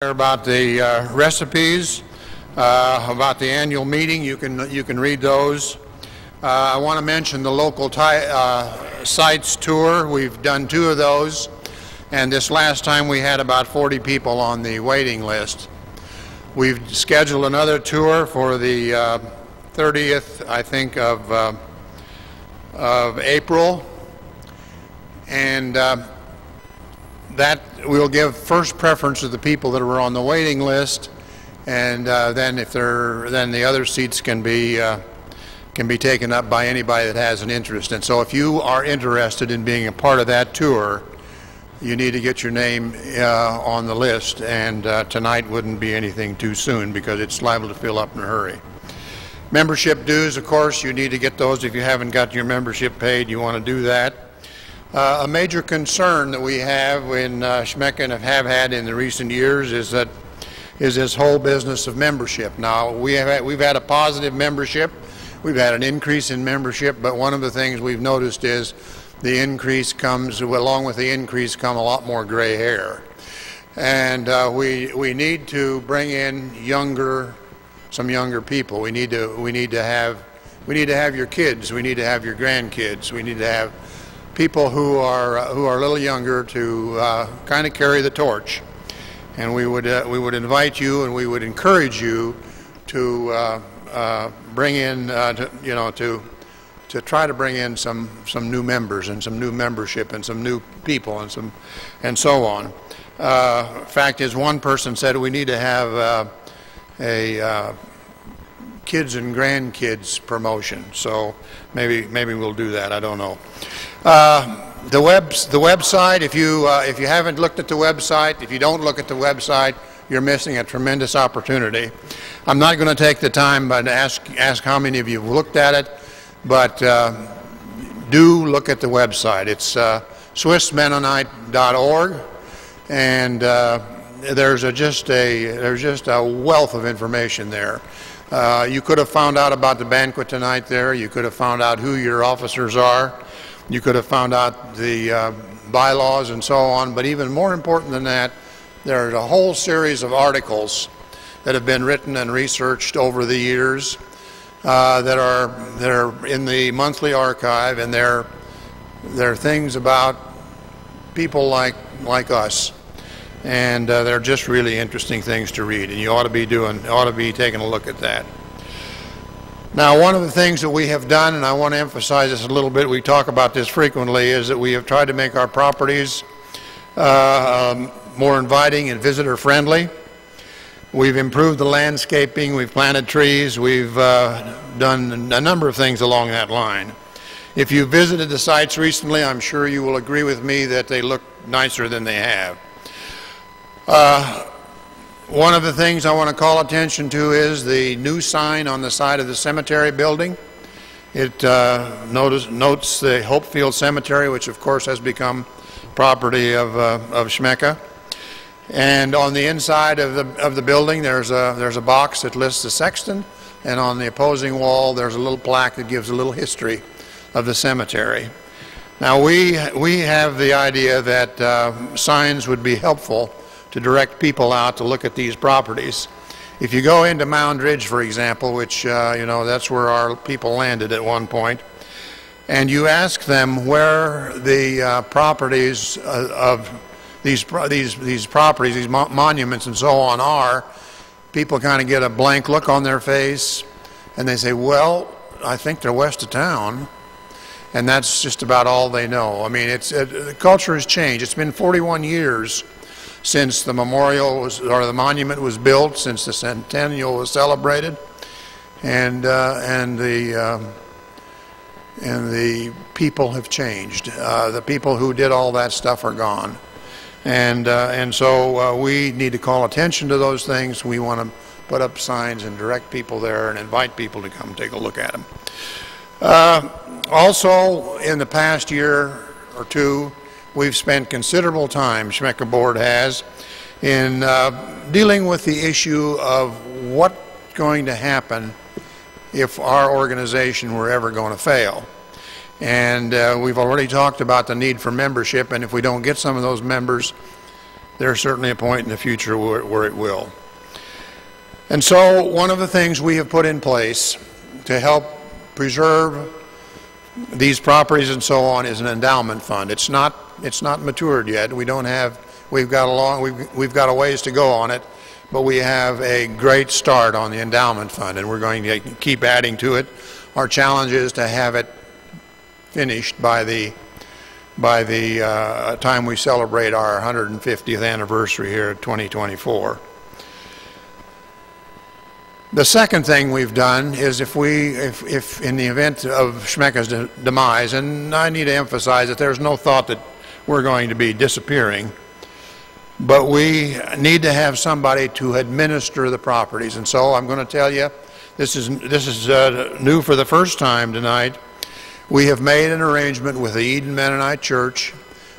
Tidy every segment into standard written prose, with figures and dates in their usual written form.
About the recipes, about the annual meeting. You can read those. I want to mention the local sites tour. We've done 2 of those, and this last time we had about 40 people on the waiting list. We've scheduled another tour for the 30th, I think, of April, and that we'll give first preference to the people that were on the waiting list, and then the other seats can be taken up by anybody that has an interest. And so if you are interested in being a part of that tour, you need to get your name on the list, and tonight wouldn't be anything too soon because it's liable to fill up in a hurry. Membership dues, of course, you need to get those. If you haven't got your membership paid, you want to do that. A major concern that we have in SMCHA and have had in the recent years is this whole business of membership. Now, we've had a positive membership. We've had an increase in membership, but one of the things we've noticed is the increase comes, along with the increase come a lot more gray hair. And we need to bring in some younger people. We need to have your kids. We need to have your grandkids. We need to have people who are a little younger to kind of carry the torch, and we would invite you and we would encourage you to bring in to try to bring in some new members and some new membership and some new people and so on. Fact is, one person said we need to have a kids and grandkids promotion, so maybe we'll do that. I don't know. The website, if you haven't looked at the website, if you don't look at the website, you're missing a tremendous opportunity. I'm not going to take the time to ask how many of you have looked at it, but do look at the website. It's swissmennonite.org, and there's just a wealth of information there. You could have found out about the banquet tonight there. You could have found out who your officers are. You could have found out the bylaws and so on. But even more important than that, there's a whole series of articles that have been written and researched over the years that are in the monthly archive, and they're things about people like us. And they're just really interesting things to read, and you ought to be taking a look at that. Now, one of the things that we have done, and I want to emphasize this a little bit, we talk about this frequently, is that we have tried to make our properties more inviting and visitor friendly. We've improved the landscaping, we've planted trees, we've done a number of things along that line. If you visited the sites recently, I'm sure you will agree with me that they look nicer than they have. One of the things I want to call attention to is the new sign on the side of the cemetery building. It notes the Hopefield Cemetery, which of course has become property of SMCHA. And on the inside of the building, there's a box that lists the sexton, and on the opposing wall there's a little plaque that gives a little history of the cemetery. Now we have the idea that signs would be helpful to direct people out to look at these properties. If you go into Mound Ridge, for example, which that's where our people landed at one point, and you ask them where the properties of these properties, these monuments and so on are, people kind of get a blank look on their face, and they say, well, I think they're west of town. And that's just about all they know. I mean, the culture has changed. It's been 41 years since the memorial the monument was built, since the centennial was celebrated, and the people have changed. The people who did all that stuff are gone, and so we need to call attention to those things. We want to put up signs and direct people there and invite people to come take a look at them. Also, in the past year or two, we've spent considerable time, SMCHA Board has, in dealing with the issue of what's going to happen if our organization were ever going to fail. And we've already talked about the need for membership, and if we don't get some of those members, there's certainly a point in the future where it will. And so one of the things we have put in place to help preserve these properties and so on is an endowment fund. It's not matured yet. We've got a ways to go on it, but we have a great start on the endowment fund, and we're going to keep adding to it. Our challenge is to have it finished by the time we celebrate our 150th anniversary here in 2024. The second thing we've done is if in the event of SMCHA's demise, and I need to emphasize that there's no thought that we're going to be disappearing, but we need to have somebody to administer the properties. And so I'm going to tell you, this is new for the first time tonight. We have made an arrangement with the Eden Mennonite Church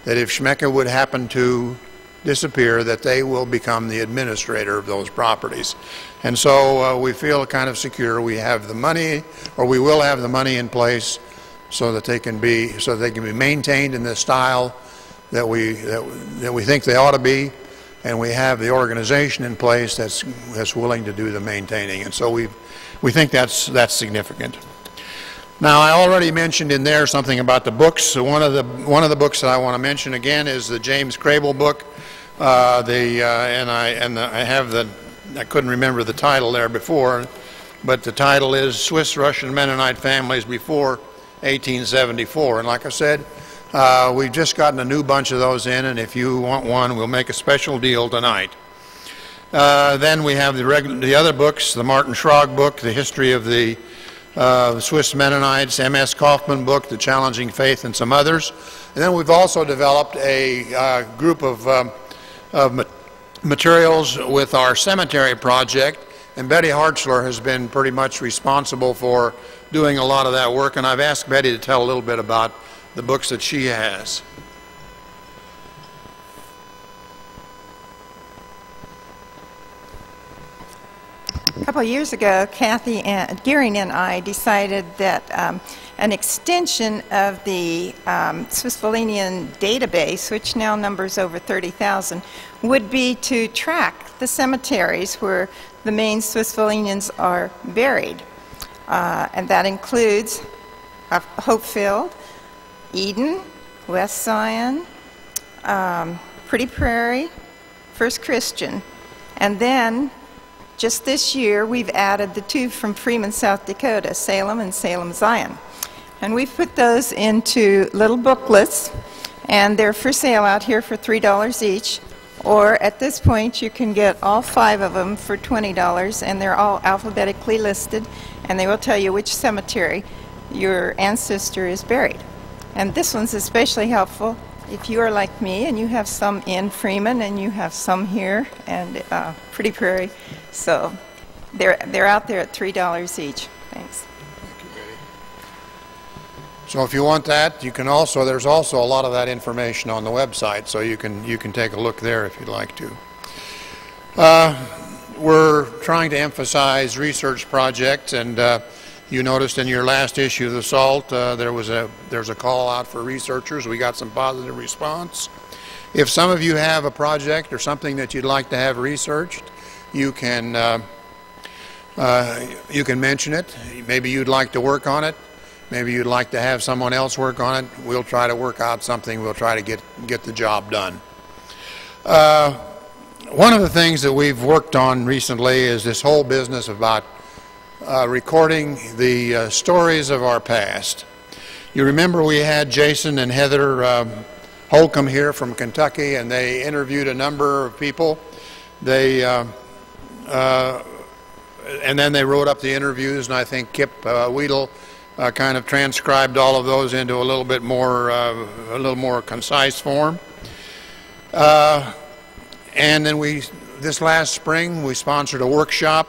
that if SMCHA would happen to disappear, that they will become the administrator of those properties. And so we feel kind of secure. We have the money, or we will have the money in place so that they can be maintained in the style that we think they ought to be, and we have the organization in place that's willing to do the maintaining. And so we think that's significant. Now, I already mentioned in there something about the books. So one of the books that I want to mention again is the James Crable book. I couldn't remember the title there before, but the title is Swiss-Russian Mennonite Families Before 1874. And like I said, we've just gotten a new bunch of those in, and if you want one, we'll make a special deal tonight. Then we have the other books, the Martin Schrag book, The History of the Swiss Mennonites, M.S. Kaufman book, The Challenging Faith, and some others. And then we've also developed a group of materials with our cemetery project, and Betty Hartzler has been pretty much responsible for doing a lot of that work, and I've asked Betty to tell a little bit about the books that she has. A couple of years ago, Kathy Gearing and I decided that an extension of the Swiss-Valenian database, which now numbers over 30,000, would be to track the cemeteries where the main Swiss-Valenians are buried. And that includes Hopefield, Eden, West Zion, Pretty Prairie, First Christian, and then just this year we've added the two from Freeman, South Dakota, Salem and Salem Zion. And we've put those into little booklets, and they're for sale out here for $3 each. Or at this point you can get all 5 of them for $20, and they're all alphabetically listed, and they will tell you which cemetery your ancestor is buried. And this one's especially helpful if you are like me and you have some in Freeman and you have some here and Pretty Prairie. So they're out there at $3 each. Thanks. Thank you, Betty. So if you want that, you can also, there's also a lot of that information on the website, so you can take a look there if you'd like to. We're trying to emphasize research projects, and you noticed in your last issue of the SALT there's a call out for researchers. We got some positive response. If some of you have a project or something that you'd like to have researched, you can mention it. Maybe you'd like to work on it. Maybe you'd like to have someone else work on it. We'll try to work out something. We'll try to get the job done. One of the things that we've worked on recently is this whole business about recording the stories of our past. You remember we had Jason and Heather Holcomb here from Kentucky, and they interviewed a number of people. And then they wrote up the interviews, and I think Kip Weedle kind of transcribed all of those into a little more concise form. And then this last spring, we sponsored a workshop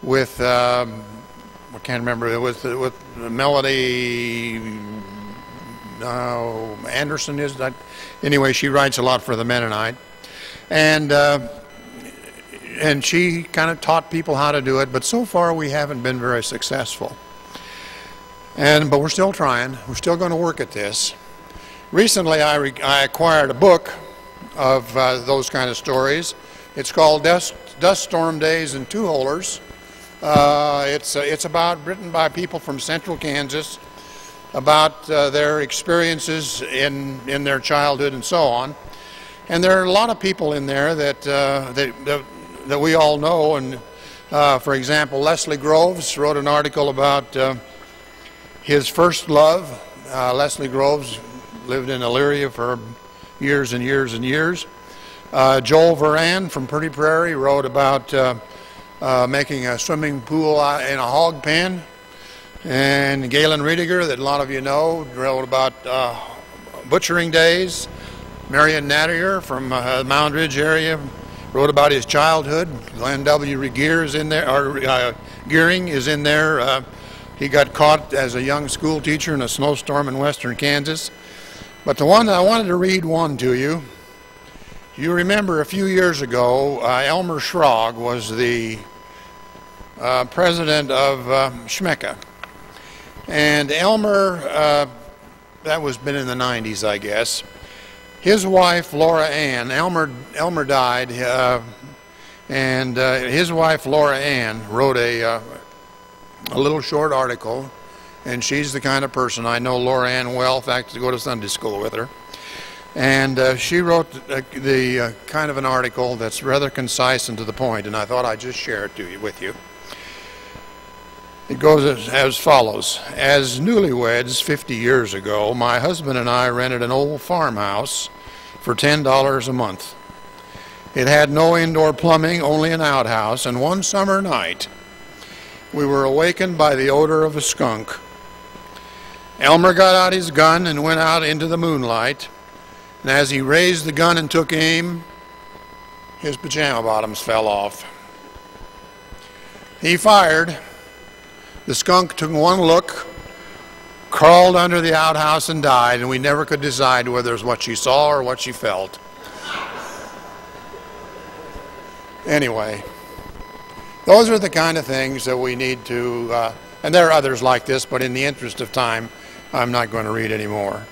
with I can't remember, with Melody Anderson is that. Anyway, she writes a lot for the Mennonite, and she kind of taught people how to do it. But so far, we haven't been very successful. But we're still trying. We're still going to work at this. Recently, I acquired a book of those kind of stories. It's called Dust Storm Days and Two-Holers. It's written by people from central Kansas about their experiences in their childhood and so on. And there are a lot of people in there that we all know. And for example, Leslie Groves wrote an article about his first love. Leslie Groves lived in Elyria for years and years and years. Joel Varan from Pretty Prairie wrote about making a swimming pool in a hog pen. And Galen Riediger, that a lot of you know, wrote about butchering days. Marion Nattier from the Mound Ridge area wrote about his childhood. Glenn W. Gearing is in there. He got caught as a young school teacher in a snowstorm in western Kansas. But the one I wanted to read one to you. You remember a few years ago, Elmer Schrag was the president of SMCHA. And Elmer, that was been in the 90s, I guess. His wife, Laura Ann, Elmer died, and his wife, Laura Ann, wrote a little short article, and she's the kind of person, I know Laura Ann well, in fact, I go to Sunday school with her. And she wrote the kind of an article that's rather concise and to the point, and I thought I'd just share it with you. It goes as follows. As newlyweds 50 years ago, my husband and I rented an old farmhouse for $10 a month. It had no indoor plumbing, only an outhouse, and one summer night, we were awakened by the odor of a skunk. Elmer got out his gun and went out into the moonlight, and as he raised the gun and took aim, his pajama bottoms fell off. He fired. The skunk took one look, crawled under the outhouse and died, and we never could decide whether it was what she saw or what she felt. Anyway, those are the kind of things that we need to, and there are others like this, but in the interest of time, I'm not going to read any more.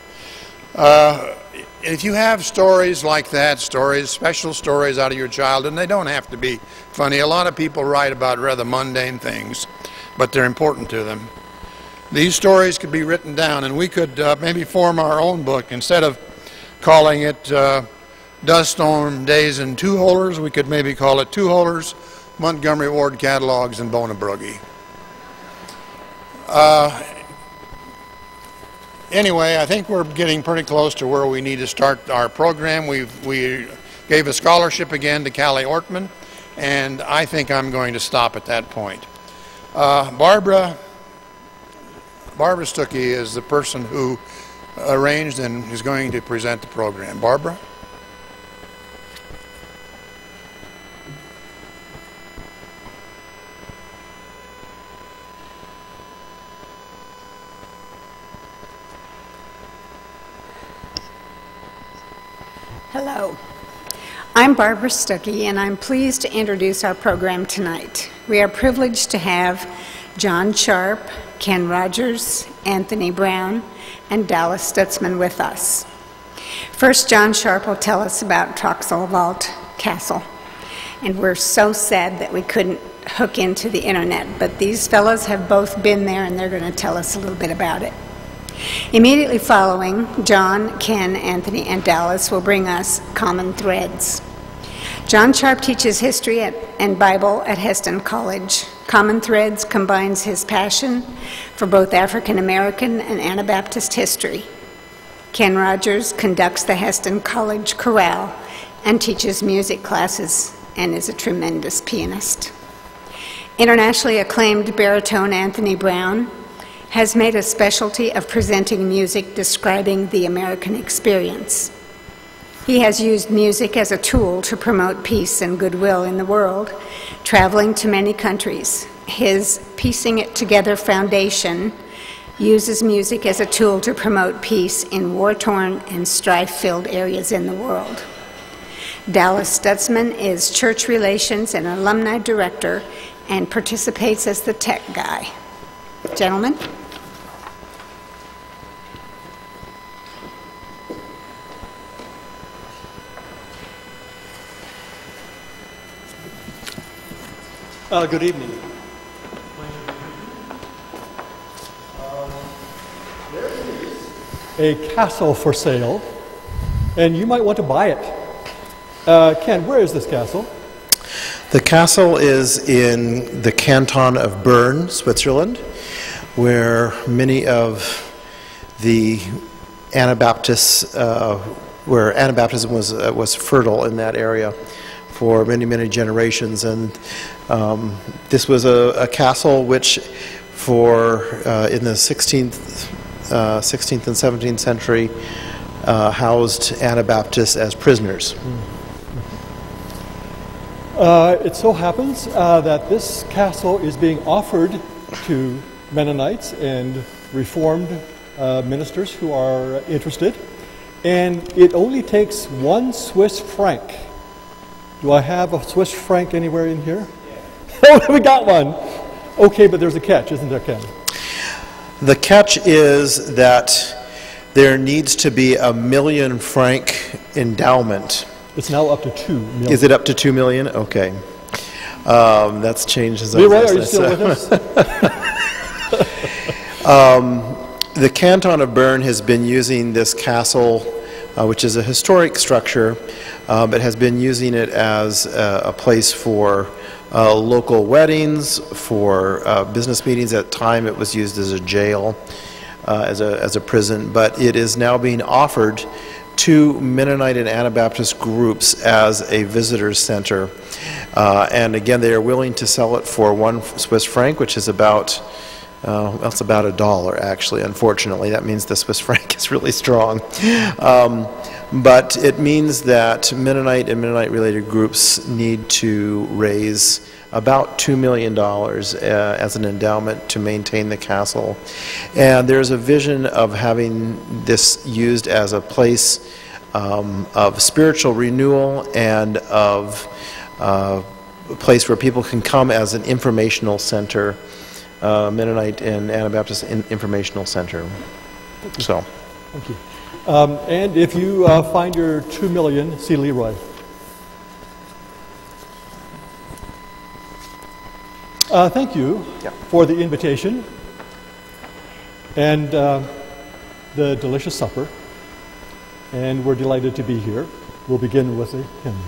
If you have stories like that, special stories out of your childhood, and they don't have to be funny. A lot of people write about rather mundane things, but they're important to them. These stories could be written down, and we could maybe form our own book. Instead of calling it Dust Storm Days and Two-Holers, we could maybe call it Two-Holers, Montgomery Ward Catalogs, and Bona Broogie. Anyway, I think we're getting pretty close to where we need to start our program. We gave a scholarship again to Callie Ortman, and I think I'm going to stop at that point. Barbara Stuckey is the person who arranged and is going to present the program. Barbara? Hello. I'm Barbara Stuckey, and I'm pleased to introduce our program tonight. We are privileged to have John Sharp, Ken Rogers, Anthony Brown, and Dallas Stutzman with us. First, John Sharp will tell us about Troxelwald Castle. And we're so sad that we couldn't hook into the internet, but these fellows have both been there, and they're going to tell us a little bit about it. Immediately following, John, Ken, Anthony, and Dallas will bring us Common Threads. John Sharp teaches history and Bible at Heston College. Common Threads combines his passion for both African American and Anabaptist history. Ken Rogers conducts the Heston College Chorale and teaches music classes and is a tremendous pianist. Internationally acclaimed baritone Anthony Brown has made a specialty of presenting music describing the American experience. He has used music as a tool to promote peace and goodwill in the world, traveling to many countries. His Piecing It Together Foundation uses music as a tool to promote peace in war-torn and strife-filled areas in the world. Dallas Stutzman is church relations and alumni director and participates as the tech guy. Gentlemen? Good evening. There is a castle for sale, and you might want to buy it. Ken, where is this castle? The castle is in the canton of Bern, Switzerland, where many of the Anabaptists, where Anabaptism was fertile in that area for many, many generations. And this was a castle which, in the 16th and 17th century, housed Anabaptists as prisoners. It so happens that this castle is being offered to Mennonites and Reformed ministers who are interested, and it only takes 1 Swiss franc. Do I have a Swiss franc anywhere in here? Yeah. Oh, we got one. Okay, but there's a catch, isn't there, Ken? The catch is that there needs to be a 1 million franc endowment. It's now up to 2 million. Is it up to 2 million? Okay. That's changed as Leroy, are you still with us? The canton of Bern has been using this castle, which is a historic structure, but has been using it as a place for local weddings, for business meetings. At the time it was used as a jail, as a prison, but it is now being offered to Mennonite and Anabaptist groups as a visitor center. And again, they are willing to sell it for 1 Swiss franc, which is about, that's about $1 actually, unfortunately. That means the Swiss franc is really strong. But it means that Mennonite and Mennonite-related groups need to raise about $2 million as an endowment to maintain the castle. And there's a vision of having this used as a place of spiritual renewal and of a place where people can come as an informational center, Mennonite and Anabaptist informational center. So. Thank you. And if you find your 2 million, see Leroy. Thank you for the invitation and the delicious supper. And we're delighted to be here. We'll begin with a hymn.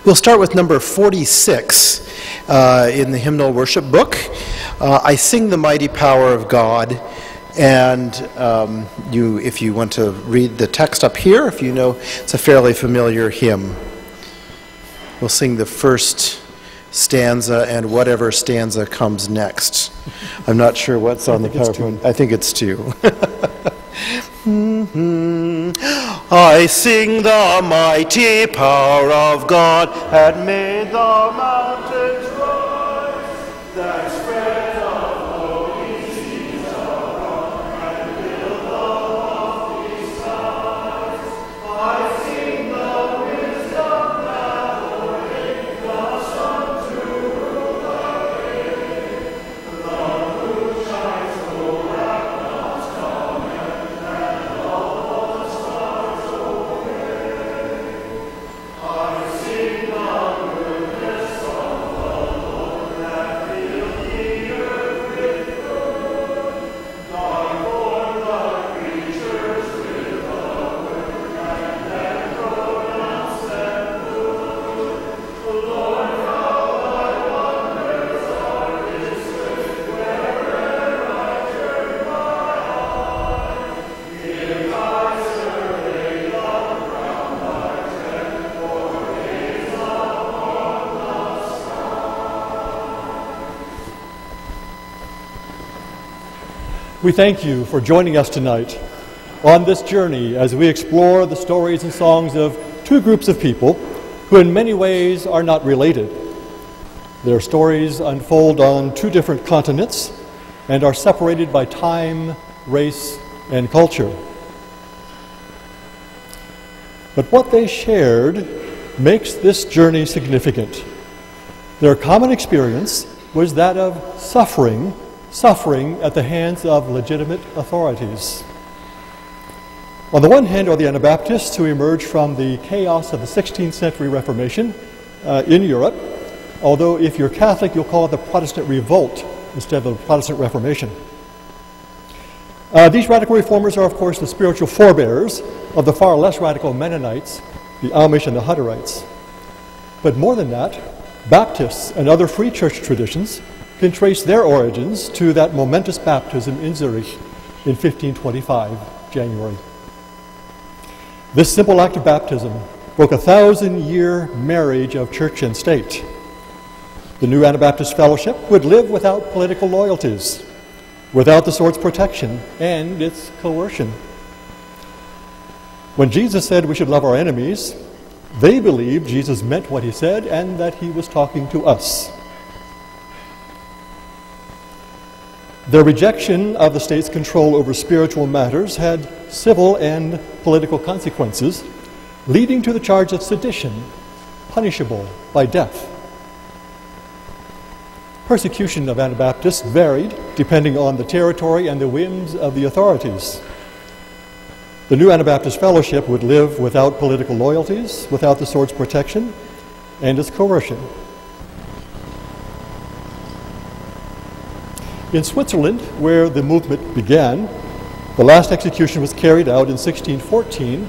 We'll start with number 46 in the hymnal worship book. I Sing the Mighty Power of God. And if you want to read the text up here, if you know, it's a fairly familiar hymn. We'll sing the first stanza and whatever stanza comes next. I'm not sure what's on the PowerPoint. I think it's 2. I sing the mighty power of God that made the mountains rise, that spread the flowing seas abroad, and built the lofty skies. I sing the wisdom that ordained the sun to rule the day. The moon shines so that none come and all the stars obey. I sing the goodness of the Lord that filled the earth with good. God formed the creatures with a word, and then pronounced them good. Lord, how thy wonders are displayed wherever I turn my eye. If I survey the ground, I tread for days upon the We thank you for joining us tonight on this journey as we explore the stories and songs of 2 groups of people who in many ways are not related. Their stories unfold on 2 different continents and are separated by time, race, and culture. But what they shared makes this journey significant. Their common experience was that of suffering at the hands of legitimate authorities. On the one hand are the Anabaptists, who emerged from the chaos of the 16th century Reformation in Europe, although if you're Catholic, you'll call it the Protestant Revolt instead of the Protestant Reformation. These radical reformers are, of course, the spiritual forebearers of the far less radical Mennonites, the Amish and the Hutterites. But more than that, Baptists and other free church traditions can trace their origins to that momentous baptism in Zurich in 1525, January. This simple act of baptism broke a 1,000-year marriage of church and state. The new Anabaptist fellowship would live without political loyalties, without the sword's protection and its coercion. When Jesus said we should love our enemies, they believed Jesus meant what he said and that he was talking to us. Their rejection of the state's control over spiritual matters had civil and political consequences, leading to the charge of sedition, punishable by death. Persecution of Anabaptists varied depending on the territory and the whims of the authorities. The new Anabaptist fellowship would live without political loyalties, without the sword's protection, and its coercion. In Switzerland, where the movement began, the last execution was carried out in 1614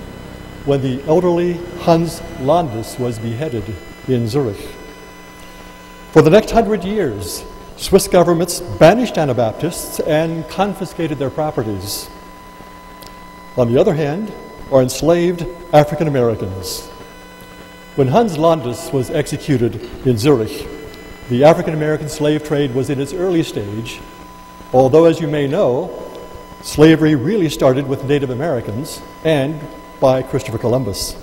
when the elderly Hans Landis was beheaded in Zurich. For the next 100 years, Swiss governments banished Anabaptists and confiscated their properties. On the other hand, are enslaved African Americans. When Hans Landis was executed in Zurich, the African American slave trade was in its early stage, although, as you may know, slavery really started with Native Americans and by Christopher Columbus.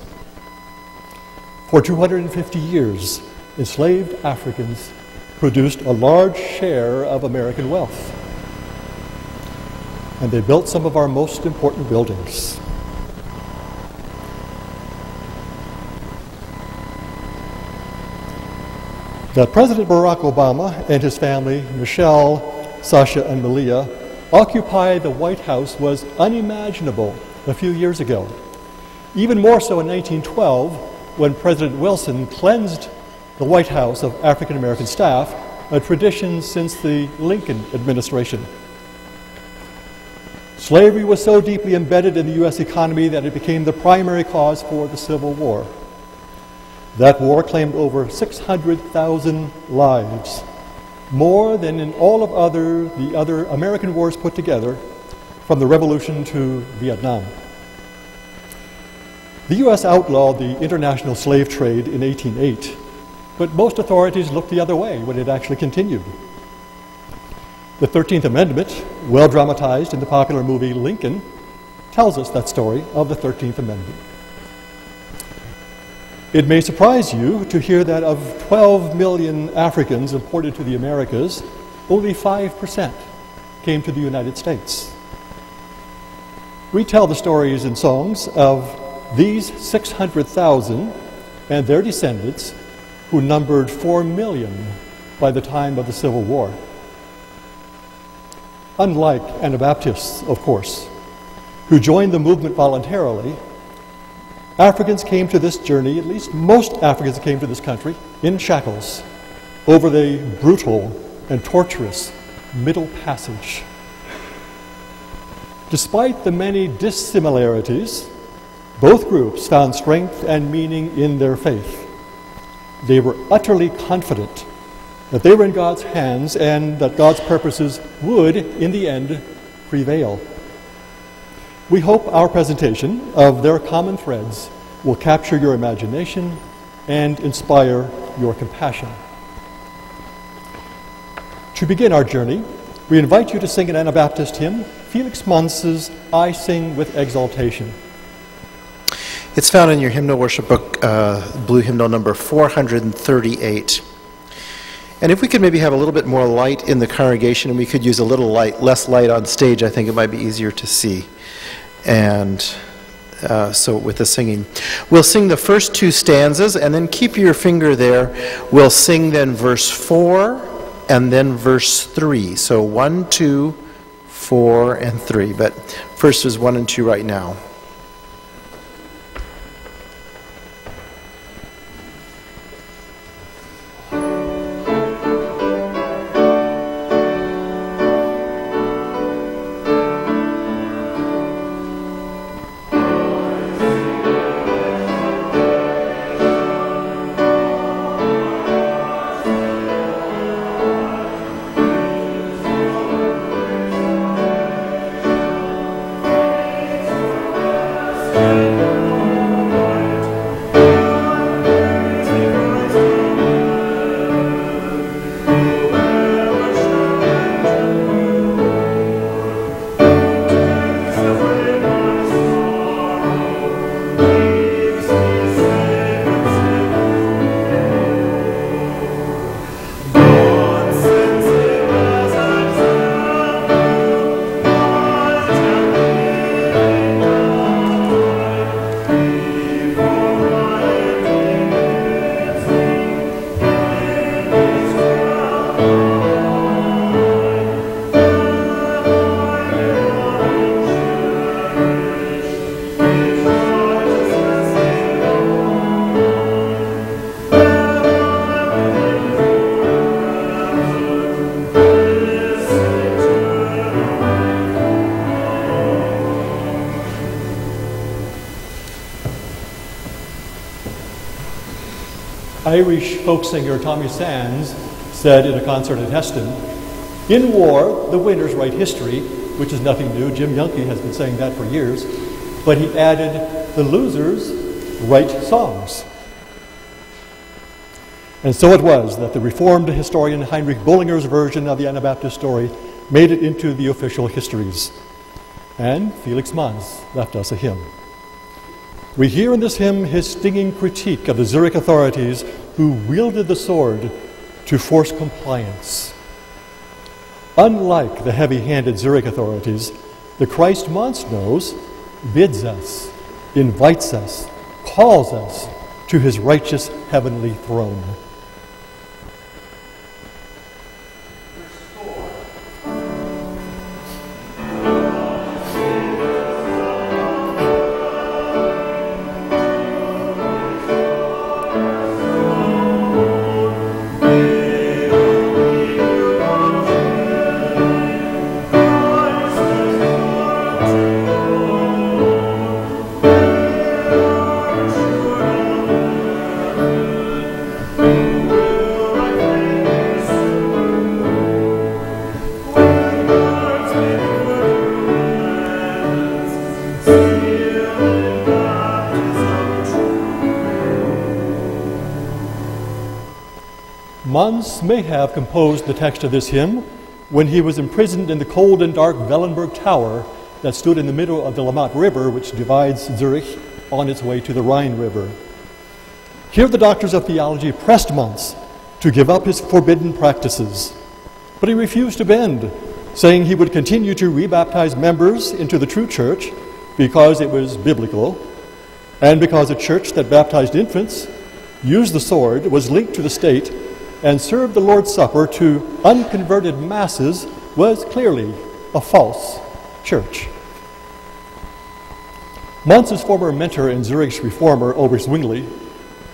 For 250 years, enslaved Africans produced a large share of American wealth, and they built some of our most important buildings. That President Barack Obama and his family, Michelle, Sasha, and Malia, occupy the White House was unimaginable a few years ago. Even more so in 1912, when President Wilson cleansed the White House of African American staff, a tradition since the Lincoln administration. Slavery was so deeply embedded in the U.S. economy that it became the primary cause for the Civil War. That war claimed over 600,000 lives, more than in all of the other American wars put together, from the Revolution to Vietnam. The U.S. outlawed the international slave trade in 1808, but most authorities looked the other way when it actually continued. The 13th Amendment, well dramatized in the popular movie Lincoln, tells us that story of the 13th Amendment. It may surprise you to hear that of 12 million Africans imported to the Americas, only 5% came to the United States. We tell the stories in songs of these 600,000 and their descendants, who numbered 4 million by the time of the Civil War. Unlike Anabaptists, of course, who joined the movement voluntarily, Africans came to this journey, at least most Africans came to this country, in shackles over the brutal and torturous Middle Passage. Despite the many dissimilarities, both groups found strength and meaning in their faith. They were utterly confident that they were in God's hands and that God's purposes would, in the end, prevail. We hope our presentation of their common threads will capture your imagination and inspire your compassion. To begin our journey, we invite you to sing an Anabaptist hymn, Felix Mons's I Sing with Exaltation. It's found in your hymnal worship book, blue hymnal number 438. And if we could maybe have a little bit more light in the congregation, and we could use a little less light on stage, I think it might be easier to see. And so with the singing. We'll sing the first two stanzas, and then keep your finger there. We'll sing then verse 4 and then verse 3. So 1, 2, 4, and 3. But first is 1 and 2 right now. Irish folk singer Tommy Sands said in a concert at Heston, "In war, the winners write history," which is nothing new. Jim Youngke has been saying that for years. But he added, "The losers write songs." And so it was that the Reformed historian Heinrich Bullinger's version of the Anabaptist story made it into the official histories. And Felix Manz left us a hymn. We hear in this hymn his stinging critique of the Zurich authorities who wielded the sword to force compliance. Unlike the heavy-handed Zurich authorities, the Christ Manz knows bids us, invites us, calls us to his righteous heavenly throne. Manz may have composed the text of this hymn when he was imprisoned in the cold and dark Wellenberg Tower that stood in the middle of the Lamont River, which divides Zurich on its way to the Rhine River. Here the doctors of theology pressed Manz to give up his forbidden practices, but he refused to bend, saying he would continue to rebaptize members into the true church because it was biblical, and because a church that baptized infants, used the sword, was linked to the state, and served the Lord's Supper to unconverted masses was clearly a false church. Manz's former mentor and Zurich's reformer, Ulrich Zwingli,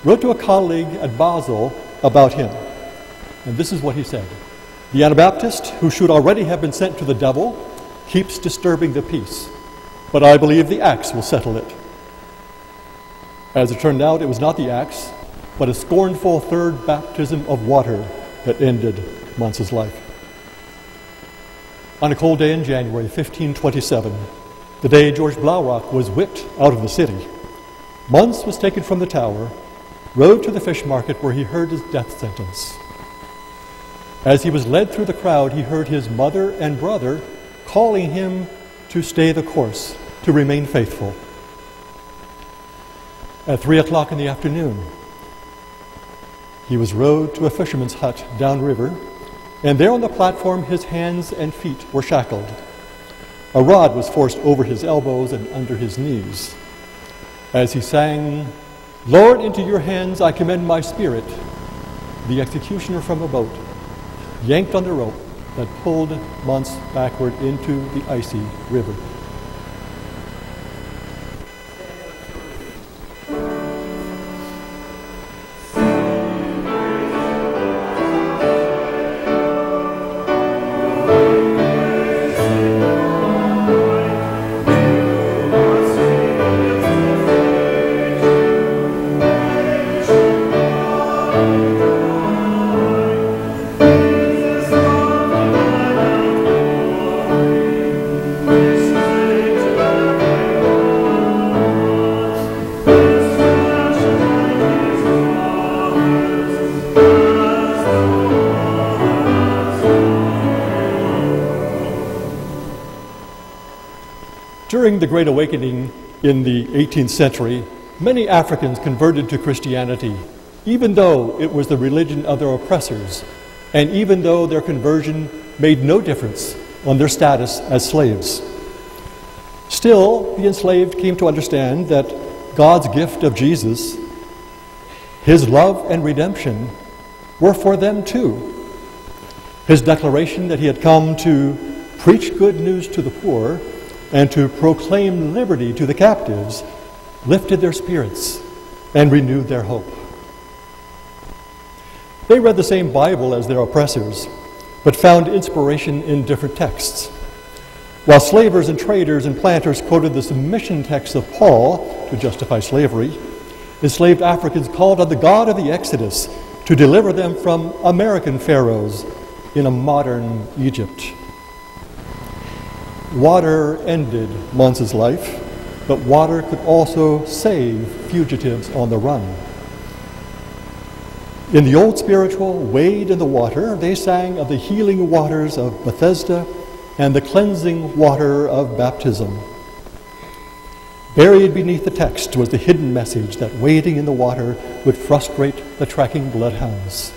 wrote to a colleague at Basel about him. And this is what he said: "The Anabaptist, who should already have been sent to the devil, keeps disturbing the peace, but I believe the axe will settle it." As it turned out, it was not the axe, but a scornful third baptism of water that ended Manz's life. On a cold day in January 1527, the day George Blaurock was whipped out of the city, Manz was taken from the tower, rode to the fish market where he heard his death sentence. As he was led through the crowd, he heard his mother and brother calling him to stay the course, to remain faithful. At 3 o'clock in the afternoon, he was rowed to a fisherman's hut downriver, and there on the platform his hands and feet were shackled. A rod was forced over his elbows and under his knees. as he sang, "Lord, into your hands I commend my spirit," the executioner from a boat yanked on the rope that pulled Muntz backward into the icy river. During the Great Awakening in the 18th century, many Africans converted to Christianity, even though it was the religion of their oppressors, and even though their conversion made no difference on their status as slaves. Still, the enslaved came to understand that God's gift of Jesus, his love and redemption, were for them too. His declaration that he had come to preach good news to the poor and to proclaim liberty to the captives lifted their spirits and renewed their hope. They read the same Bible as their oppressors, but found inspiration in different texts. While slavers and traders and planters quoted the submission text of Paul to justify slavery, enslaved Africans called on the God of the Exodus to deliver them from American pharaohs in a modern Egypt. Water ended Muntz's life, but water could also save fugitives on the run. In the old spiritual, Wade in the Water, they sang of the healing waters of Bethesda and the cleansing water of baptism. Buried beneath the text was the hidden message that wading in the water would frustrate the tracking bloodhounds.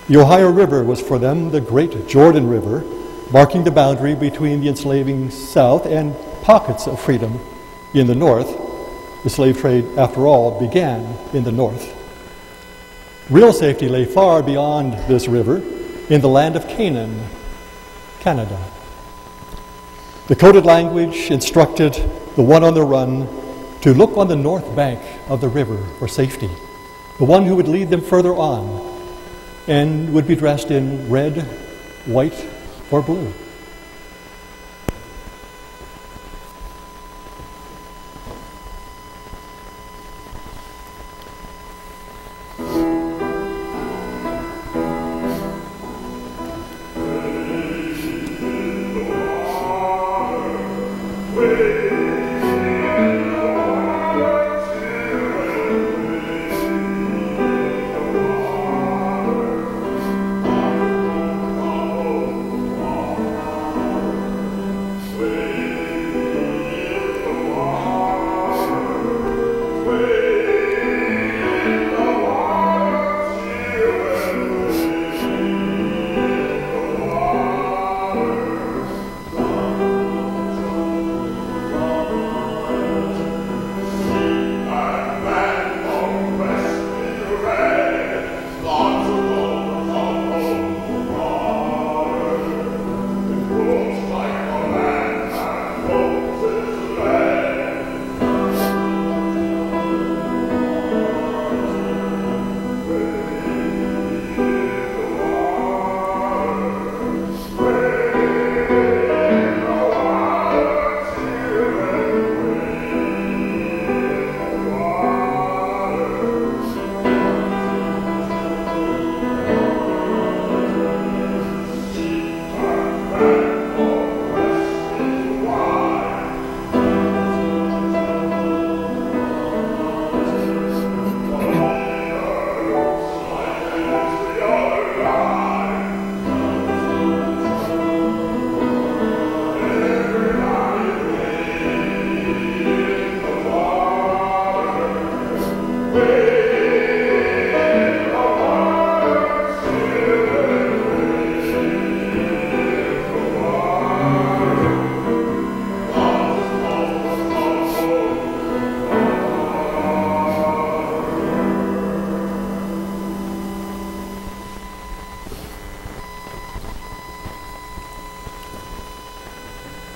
The Ohio River was for them the great Jordan River, marking the boundary between the enslaving South and pockets of freedom in the North. The slave trade, after all, began in the North. Real safety lay far beyond this river in the land of Canaan, Canada. The coded language instructed the one on the run to look on the north bank of the river for safety, the one who would lead them further on and would be dressed in red, white, or blue.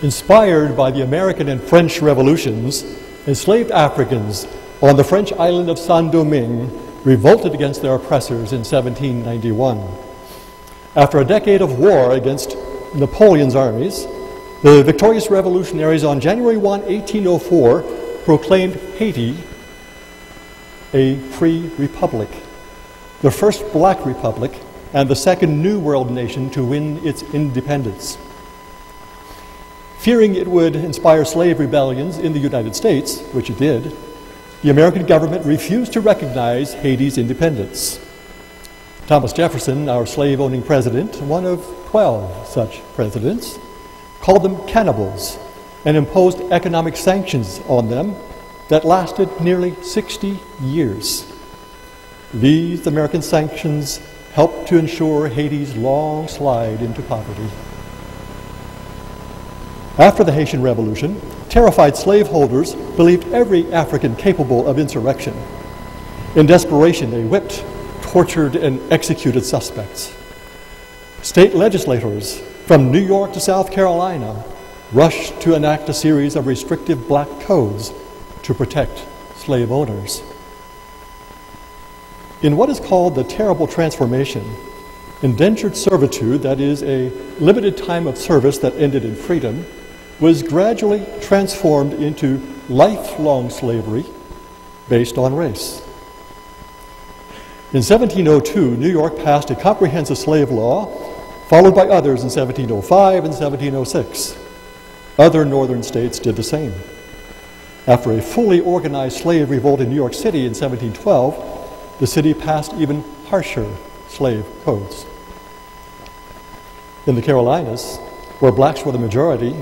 Inspired by the American and French revolutions, enslaved Africans on the French island of Saint-Domingue revolted against their oppressors in 1791. After a decade of war against Napoleon's armies, the victorious revolutionaries on January 1, 1804, proclaimed Haiti a free republic, the first black republic and the second New World nation to win its independence. Fearing it would inspire slave rebellions in the United States, which it did, the American government refused to recognize Haiti's independence. Thomas Jefferson, our slave-owning president, one of 12 such presidents, called them cannibals and imposed economic sanctions on them that lasted nearly 60 years. These American sanctions helped to ensure Haiti's long slide into poverty. After the Haitian Revolution, terrified slaveholders believed every African capable of insurrection. In desperation, they whipped, tortured, and executed suspects. State legislators from New York to South Carolina rushed to enact a series of restrictive black codes to protect slave owners. In what is called the terrible transformation, indentured servitude, that is, a limited time of service that ended in freedom, was gradually transformed into lifelong slavery based on race. In 1702, New York passed a comprehensive slave law, followed by others in 1705 and 1706. Other northern states did the same. After a fully organized slave revolt in New York City in 1712, the city passed even harsher slave codes. In the Carolinas, where blacks were the majority,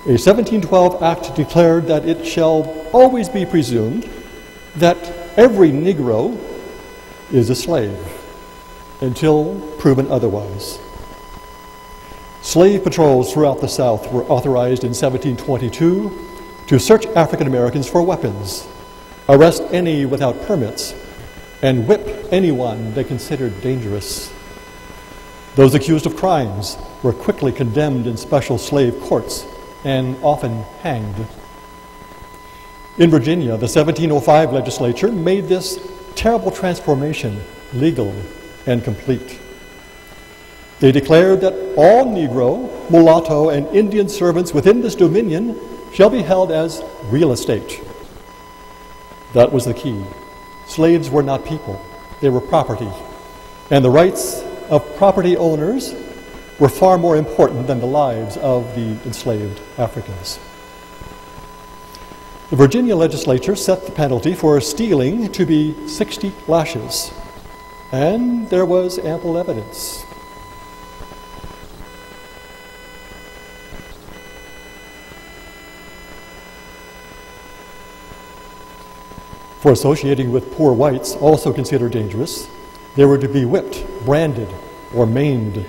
a 1712 act declared that it shall always be presumed that every Negro is a slave until proven otherwise. Slave patrols throughout the South were authorized in 1722 to search African Americans for weapons, arrest any without permits, and whip anyone they considered dangerous. Those accused of crimes were quickly condemned in special slave courts and often hanged. In Virginia, the 1705 legislature made this terrible transformation legal and complete. They declared that all Negro, mulatto, and Indian servants within this dominion shall be held as real estate. That was the key. Slaves were not people, they were property, and the rights of property owners were far more important than the lives of the enslaved Africans. The Virginia legislature set the penalty for stealing to be 60 lashes, and there was ample evidence. For associating with poor whites, also considered dangerous, they were to be whipped, branded, or maimed.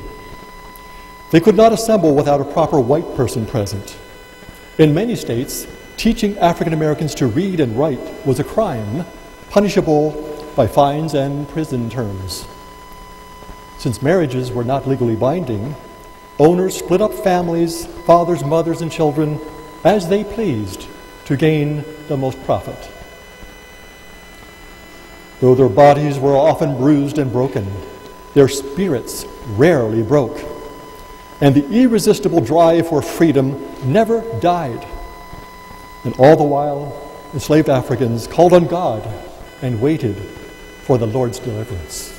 They could not assemble without a proper white person present. In many states, teaching African Americans to read and write was a crime, punishable by fines and prison terms. Since marriages were not legally binding, owners split up families, fathers, mothers, and children as they pleased to gain the most profit. Though their bodies were often bruised and broken, their spirits rarely broke, and the irresistible drive for freedom never died. And all the while, enslaved Africans called on God and waited for the Lord's deliverance.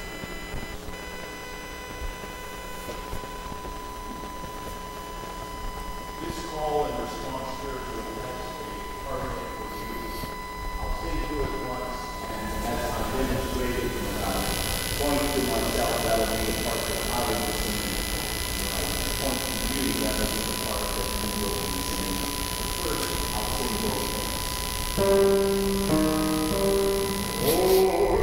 This call and response here to the text is pertinent for you. I'll say to it once, and as I'm demonstrating, point to myself, that'll be the part that I will be singing. Point to you, that'll be the part that you will be singing. First, I'll sing both parts. Oh Lord,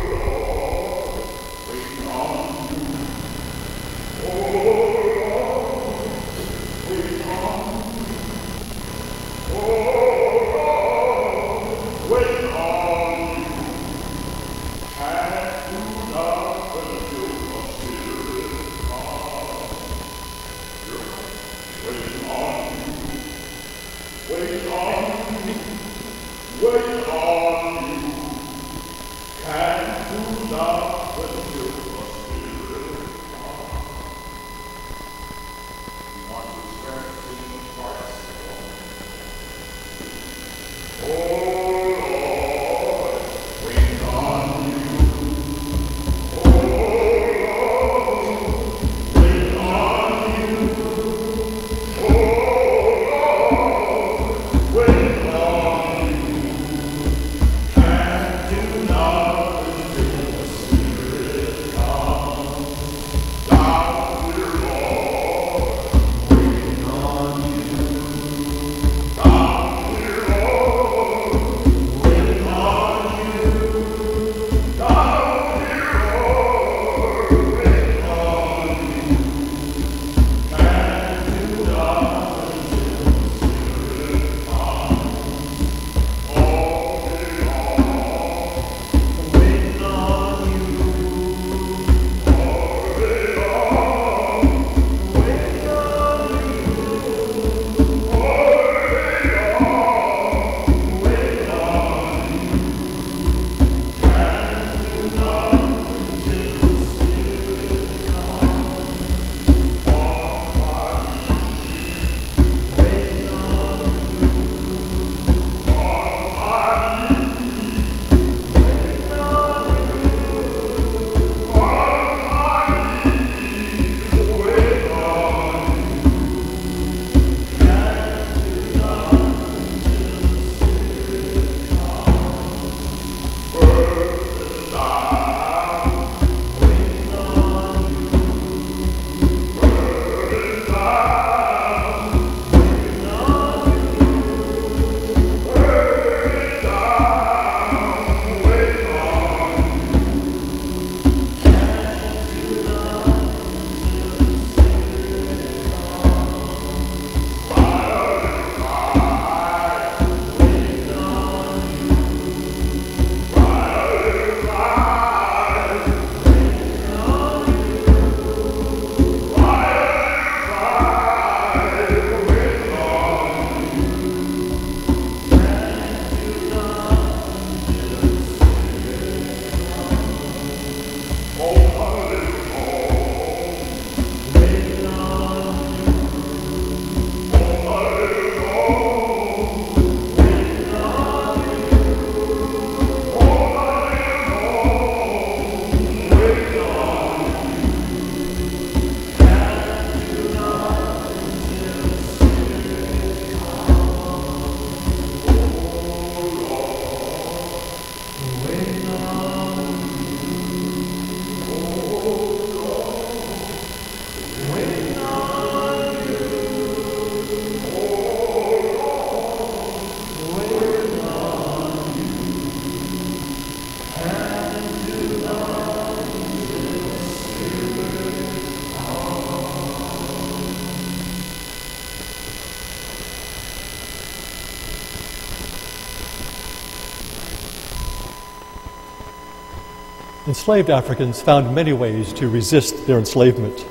Enslaved Africans found many ways to resist their enslavement.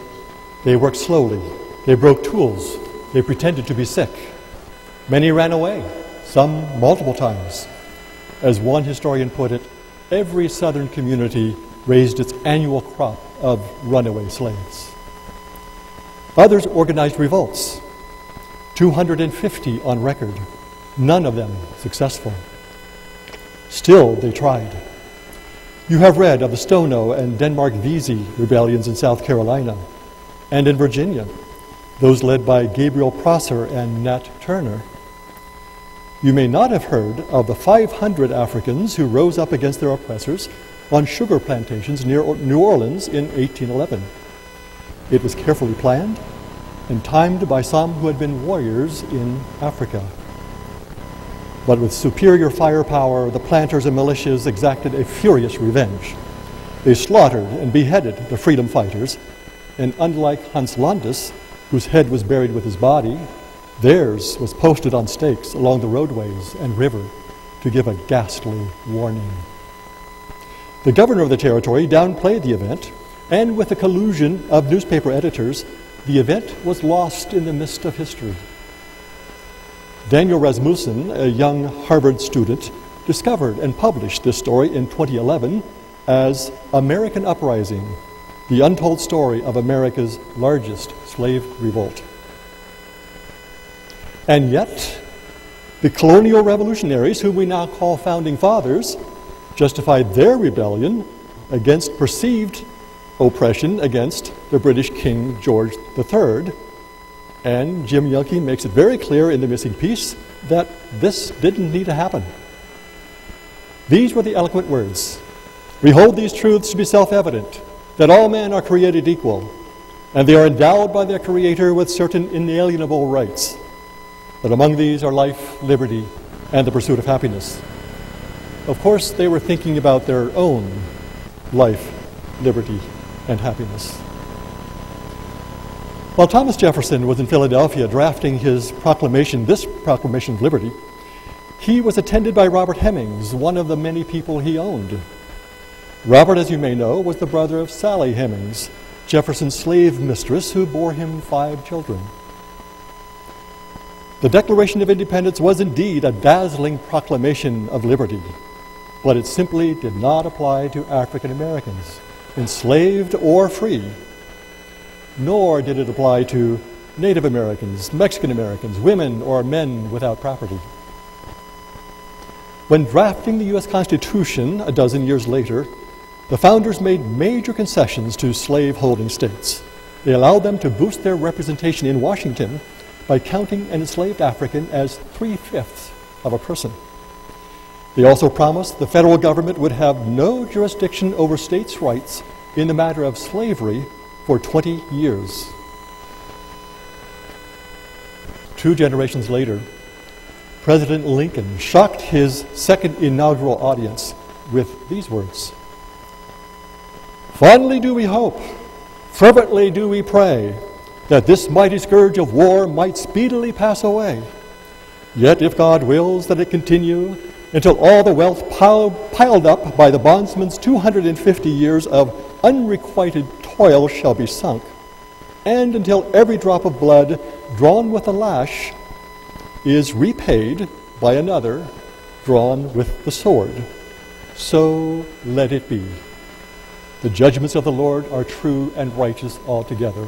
They worked slowly, they broke tools, they pretended to be sick. Many ran away, some multiple times. As one historian put it, every southern community raised its annual crop of runaway slaves. Others organized revolts, 250 on record, none of them successful. Still, they tried. You have read of the Stono and Denmark Vesey rebellions in South Carolina and in Virginia, those led by Gabriel Prosser and Nat Turner. You may not have heard of the 500 Africans who rose up against their oppressors on sugar plantations near New Orleans in 1811. It was carefully planned and timed by some who had been warriors in Africa. But with superior firepower, the planters and militias exacted a furious revenge. They slaughtered and beheaded the freedom fighters, and unlike Hans Landis, whose head was buried with his body, theirs was posted on stakes along the roadways and river to give a ghastly warning. The governor of the territory downplayed the event, and with the collusion of newspaper editors, the event was lost in the mist of history. Daniel Rasmussen, a young Harvard student, discovered and published this story in 2011 as American Uprising, the untold story of America's largest slave revolt. And yet, the colonial revolutionaries, whom we now call founding fathers, justified their rebellion against perceived oppression against the British King George III. And Jim Youngke makes it very clear in The Missing Piece that this didn't need to happen. These were the eloquent words. We hold these truths to be self-evident, that all men are created equal, and they are endowed by their Creator with certain inalienable rights. But among these are life, liberty, and the pursuit of happiness. Of course, they were thinking about their own life, liberty, and happiness. While Thomas Jefferson was in Philadelphia drafting his proclamation, this Proclamation of Liberty, he was attended by Robert Hemings, one of the many people he owned. Robert, as you may know, was the brother of Sally Hemings, Jefferson's slave mistress who bore him 5 children. The Declaration of Independence was indeed a dazzling proclamation of liberty, but it simply did not apply to African Americans, enslaved or free. Nor did it apply to Native Americans, Mexican Americans, women, or men without property. When drafting the U.S. Constitution a dozen years later, the founders made major concessions to slave-holding states. They allowed them to boost their representation in Washington by counting an enslaved African as 3/5 of a person. They also promised the federal government would have no jurisdiction over states' rights in the matter of slavery for 20 years. 2 generations later, President Lincoln shocked his second inaugural audience with these words: "Fondly do we hope, fervently do we pray, that this mighty scourge of war might speedily pass away. Yet if God wills that it continue until all the wealth piled up by the bondsman's 250 years of unrequited toil shall be sunk, and until every drop of blood drawn with a lash is repaid by another drawn with the sword, so let it be. The judgments of the Lord are true and righteous altogether."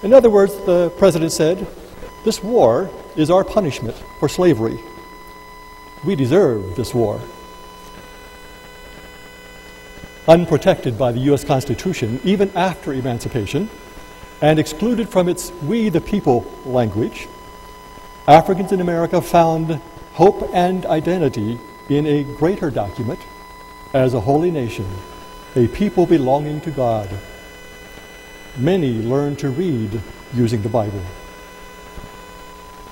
In other words, the president said, this war is our punishment for slavery. We deserve this war. Unprotected by the U.S. Constitution, even after emancipation, and excluded from its "we the people" language, Africans in America found hope and identity in a greater document as a holy nation, a people belonging to God. Many learned to read using the Bible.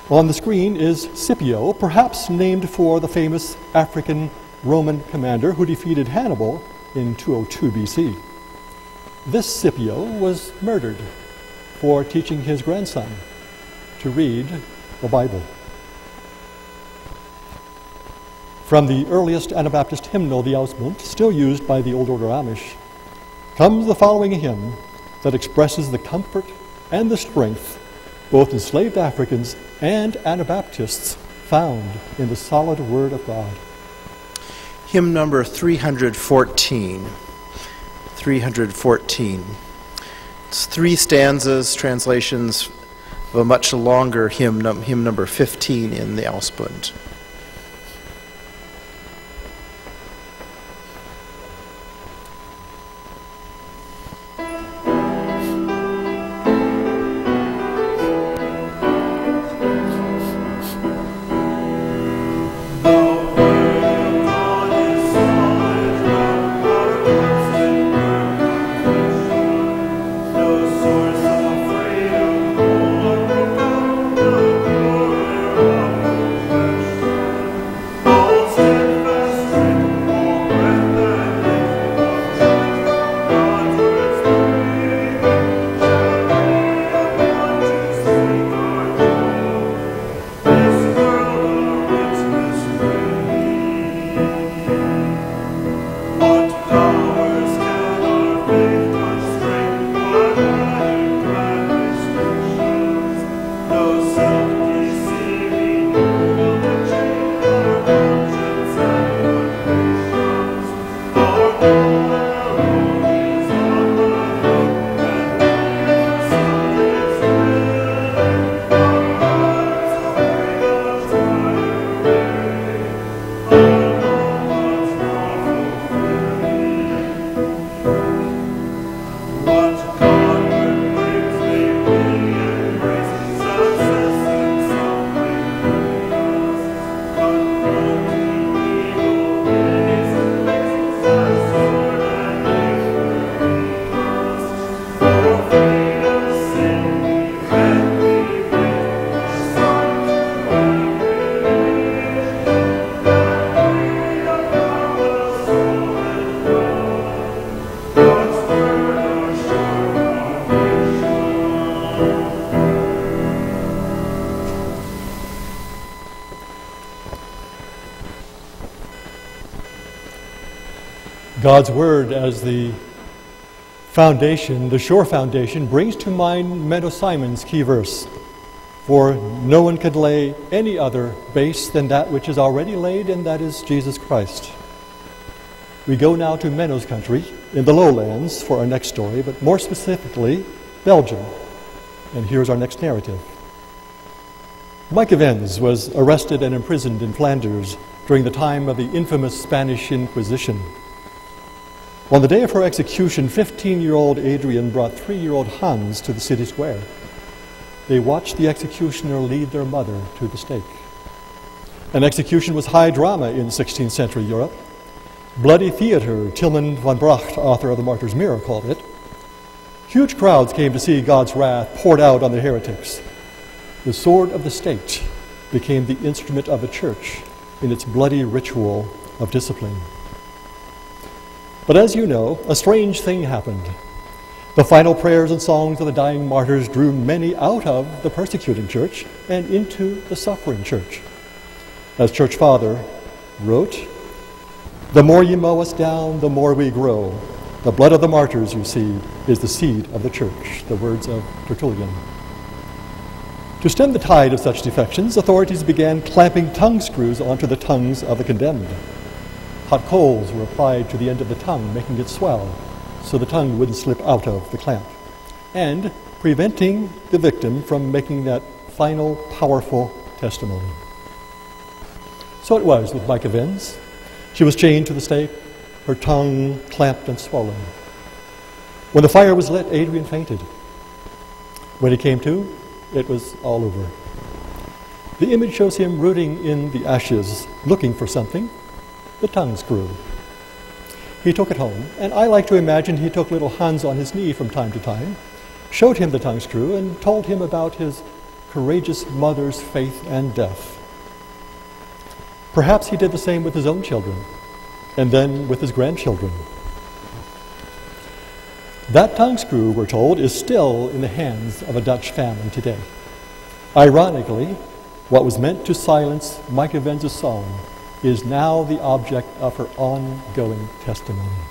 On the screen is Scipio, perhaps named for the famous African Roman commander who defeated Hannibal in 202 BC. This Scipio was murdered for teaching his grandson to read the Bible. From the earliest Anabaptist hymnal, the Ausbund, still used by the Old Order Amish, comes the following hymn that expresses the comfort and the strength both enslaved Africans and Anabaptists found in the solid Word of God. Hymn number 314. 314. It's 3 stanzas, translations of a much longer hymn, hymn number 15 in the Ausbund. God's Word as the foundation, the sure foundation, brings to mind Menno Simon's key verse, "For no one can lay any other base than that which is already laid, and that is Jesus Christ." We go now to Menno's country, in the lowlands, for our next story, but more specifically, Belgium. And here's our next narrative. Mike Evans was arrested and imprisoned in Flanders during the time of the infamous Spanish Inquisition. On the day of her execution, 15-year-old Adrian brought 3-year-old Hans to the city square. They watched the executioner lead their mother to the stake. An execution was high drama in 16th century Europe. Bloody theater, Tilman van Bracht, author of The Martyr's Mirror, called it. Huge crowds came to see God's wrath poured out on the heretics. The sword of the state became the instrument of the church in its bloody ritual of discipline. But as you know, a strange thing happened. The final prayers and songs of the dying martyrs drew many out of the persecuting church and into the suffering church. As Church Father wrote, "The more ye mow us down, the more we grow. The blood of the martyrs, you see, is the seed of the church," the words of Tertullian. To stem the tide of such defections, authorities began clamping tongue screws onto the tongues of the condemned. Hot coals were applied to the end of the tongue, making it swell, so the tongue wouldn't slip out of the clamp, and preventing the victim from making that final, powerful testimony. So it was with Mike Evans. She was chained to the stake, her tongue clamped and swollen. When the fire was lit, Adrian fainted. When he came to, it was all over. The image shows him rooting in the ashes, looking for something, the tongue screw. He took it home, and I like to imagine he took little Hans on his knee from time to time, showed him the tongue screw, and told him about his courageous mother's faith and death. Perhaps he did the same with his own children, and then with his grandchildren. That tongue screw, we're told, is still in the hands of a Dutch family today. Ironically, what was meant to silence Mike Evans' song is now the object of her ongoing testimony.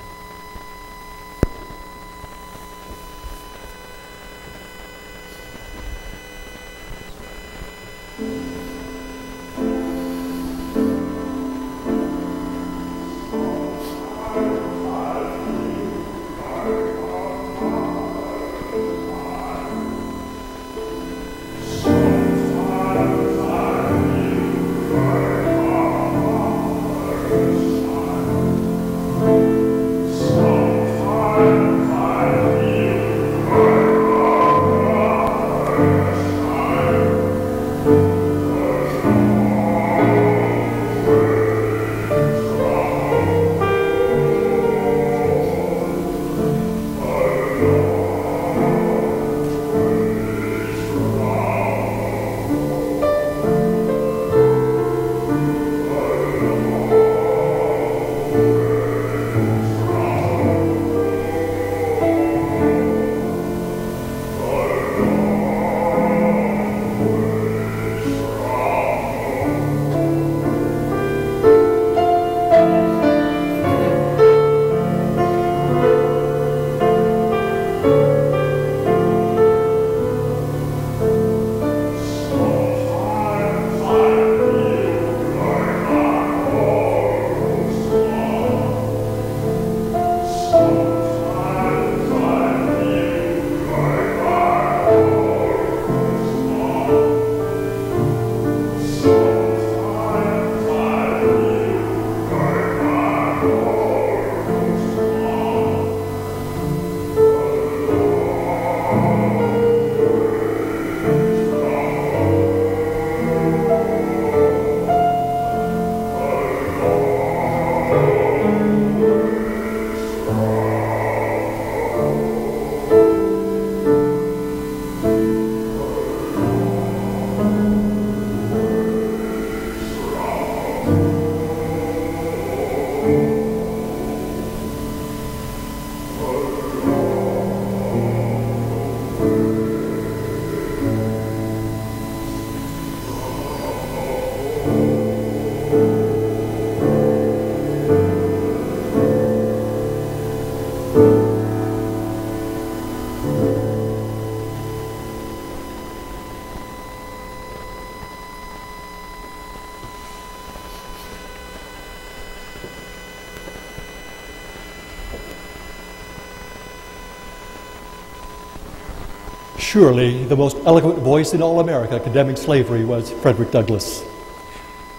Surely the most eloquent voice in all America condemning slavery was Frederick Douglass.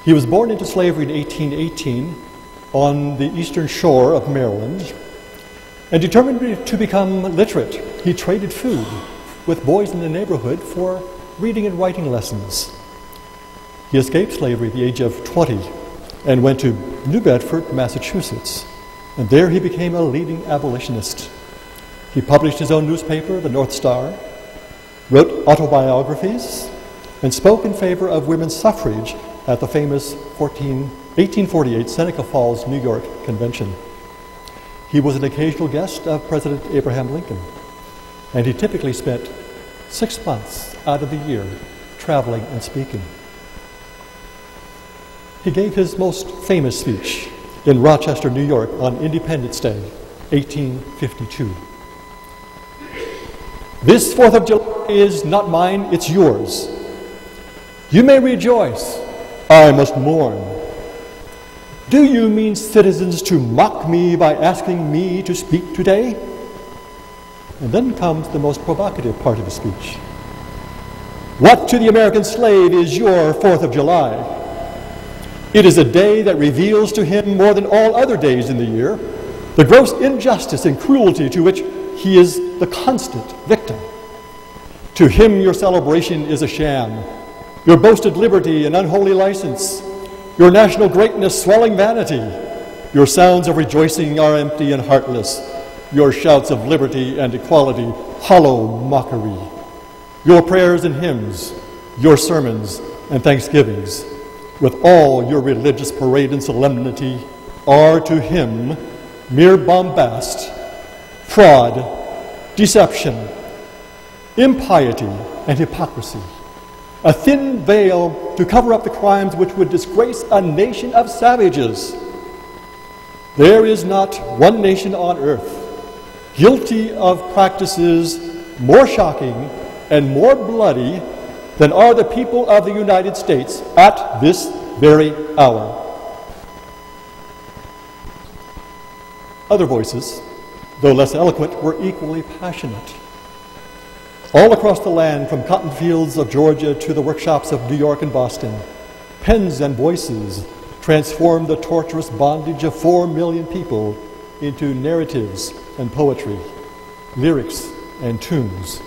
He was born into slavery in 1818 on the eastern shore of Maryland, and determined to become literate, he traded food with boys in the neighborhood for reading and writing lessons. He escaped slavery at the age of 20 and went to New Bedford, Massachusetts, and there he became a leading abolitionist. He published his own newspaper, the North Star, wrote autobiographies, and spoke in favor of women's suffrage at the famous 1848 Seneca Falls, New York Convention. He was an occasional guest of President Abraham Lincoln, and he typically spent 6 months out of the year traveling and speaking. He gave his most famous speech in Rochester, New York on Independence Day, 1852. This 4th of July is not mine, it's yours. You may rejoice, I must mourn. Do you mean citizens to mock me by asking me to speak today? And then comes the most provocative part of the speech. What to the American slave is your 4th of July? It is a day that reveals to him more than all other days in the year the gross injustice and cruelty to which he is the constant victim. To him your celebration is a sham, your boasted liberty an unholy license, your national greatness swelling vanity. Your sounds of rejoicing are empty and heartless, your shouts of liberty and equality hollow mockery. Your prayers and hymns, your sermons and thanksgivings, with all your religious parade and solemnity, are to him mere bombast, fraud, deception, impiety, and hypocrisy, a thin veil to cover up the crimes which would disgrace a nation of savages. There is not one nation on earth guilty of practices more shocking and more bloody than are the people of the United States at this very hour. Other voices, though less eloquent, were equally passionate. All across the land, from cotton fields of Georgia to the workshops of New York and Boston, pens and voices transformed the torturous bondage of 4 million people into narratives and poetry, lyrics and tunes,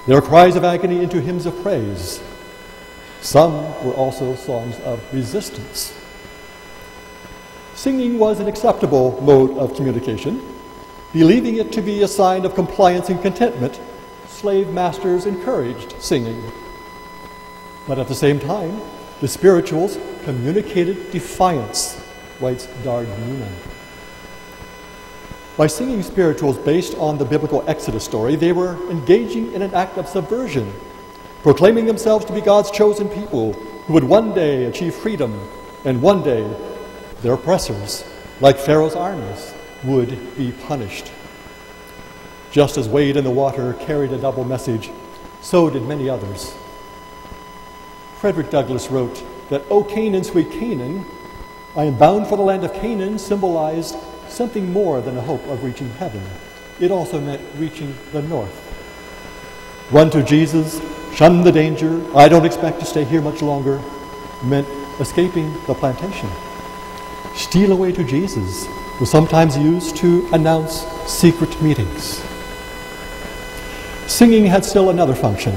their cries of agony into hymns of praise. Some were also songs of resistance. Singing was an acceptable mode of communication. Believing it to be a sign of compliance and contentment, slave masters encouraged singing. But at the same time, the spirituals communicated defiance, writes Dard Newman. By singing spirituals based on the biblical Exodus story, they were engaging in an act of subversion, proclaiming themselves to be God's chosen people who would one day achieve freedom, and one day their oppressors, like Pharaoh's armies, would be punished. Just as Wade in the Water carried a double message, so did many others. Frederick Douglass wrote that, "O Canaan, sweet Canaan, I am bound for the land of Canaan," symbolized something more than a hope of reaching heaven. It also meant reaching the north. Run to Jesus, shun the danger, I don't expect to stay here much longer, meant escaping the plantation. Steal away to Jesus was sometimes used to announce secret meetings. Singing had still another function.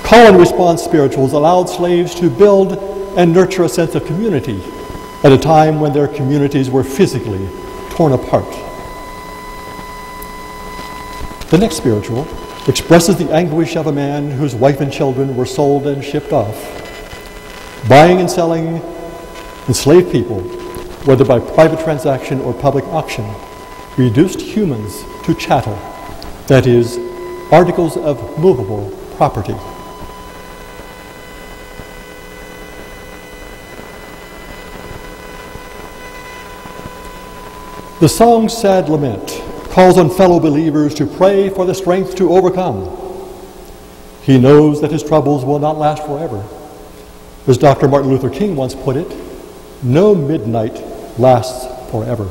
Call and response spirituals allowed slaves to build and nurture a sense of community at a time when their communities were physically torn apart. The next spiritual expresses the anguish of a man whose wife and children were sold and shipped off. Buying and selling enslaved people, whether by private transaction or public auction, reduced humans to chattel, that is, articles of movable property. The song's sad lament calls on fellow believers to pray for the strength to overcome. He knows that his troubles will not last forever. As Dr. Martin Luther King once put it, no midnight lasts forever.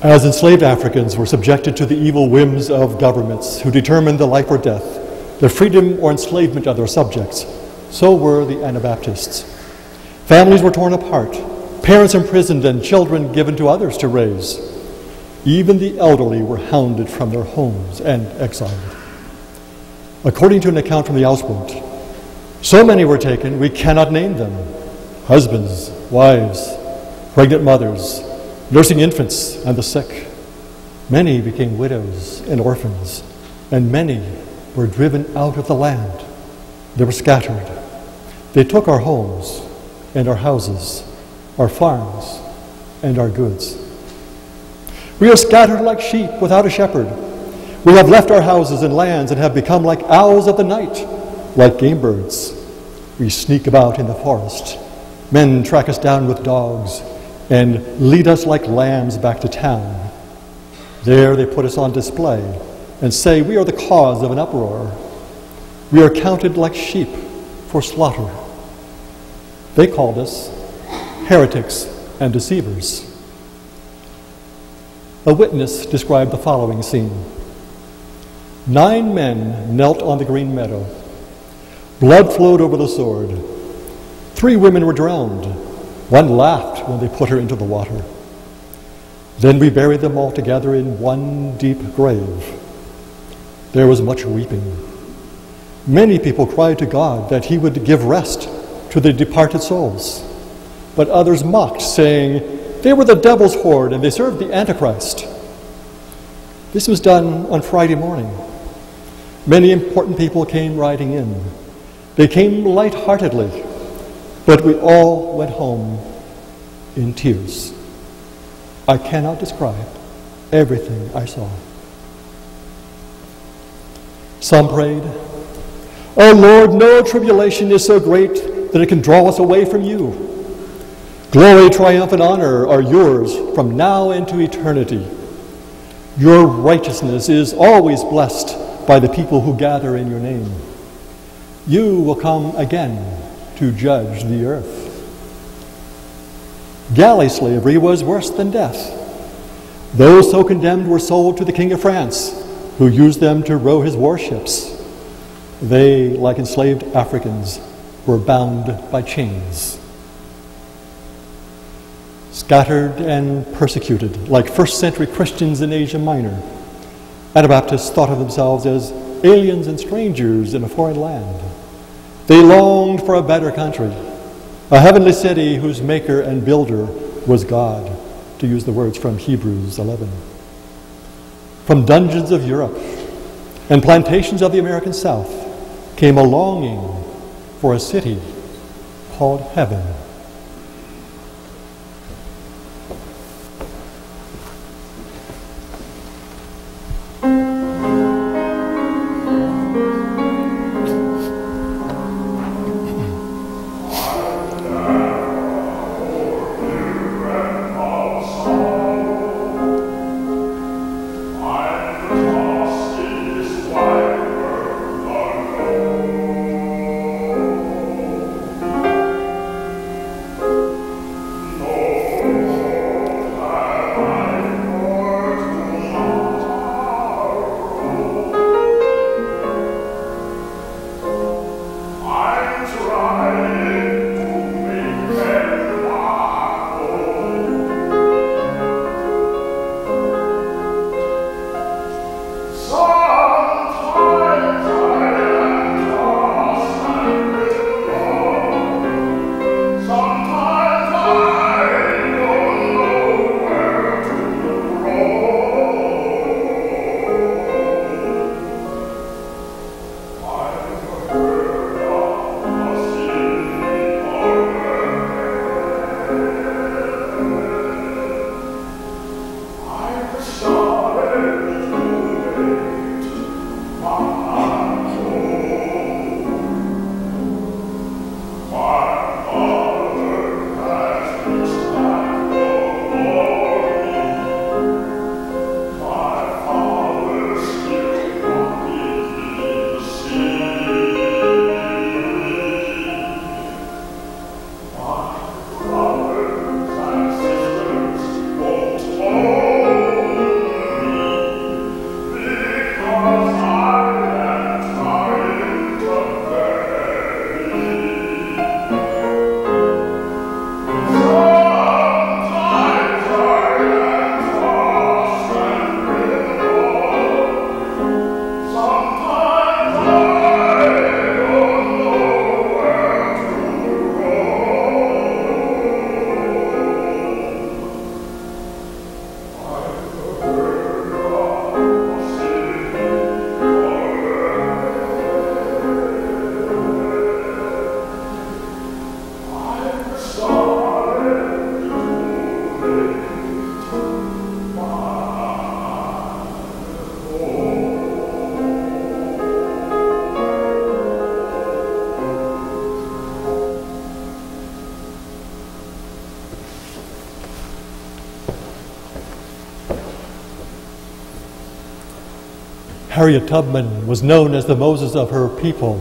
As enslaved Africans were subjected to the evil whims of governments who determined the life or death, the freedom or enslavement of their subjects, so were the Anabaptists. Families were torn apart, parents imprisoned, and children given to others to raise. Even the elderly were hounded from their homes and exiled. According to an account from the Ausbund, so many were taken we cannot name them: husbands, wives, pregnant mothers, nursing infants and the sick. Many became widows and orphans, and many were driven out of the land. They were scattered. They took our homes and our houses, our farms and our goods. We are scattered like sheep without a shepherd. We have left our houses and lands and have become like owls of the night, like game birds. We sneak about in the forest. Men track us down with dogs and lead us like lambs back to town. There they put us on display and say we are the cause of an uproar. We are counted like sheep for slaughter. They called us heretics and deceivers. A witness described the following scene. 9 men knelt on the green meadow. Blood flowed over the sword. 3 women were drowned. 1 laughed when they put her into the water. Then we buried them all together in one deep grave. There was much weeping. Many people cried to God that he would give rest to the departed souls. But others mocked, saying, they were the devil's horde and they served the Antichrist. This was done on Friday morning. Many important people came riding in. They came lightheartedly, but we all went home in tears. I cannot describe everything I saw. Some prayed, "Oh Lord, no tribulation is so great that it can draw us away from you. Glory, triumph, and honor are yours from now into eternity. Your righteousness is always blessed by the people who gather in your name. You will come again to judge the earth." Galley slavery was worse than death. Those so condemned were sold to the King of France, who used them to row his warships. They, like enslaved Africans, were bound by chains. Scattered and persecuted, like first-century Christians in Asia Minor, Anabaptists thought of themselves as aliens and strangers in a foreign land. They longed for a better country, a heavenly city whose maker and builder was God, to use the words from Hebrews 11. From dungeons of Europe and plantations of the American South came a longing for a city called heaven. Harriet Tubman was known as the Moses of her people.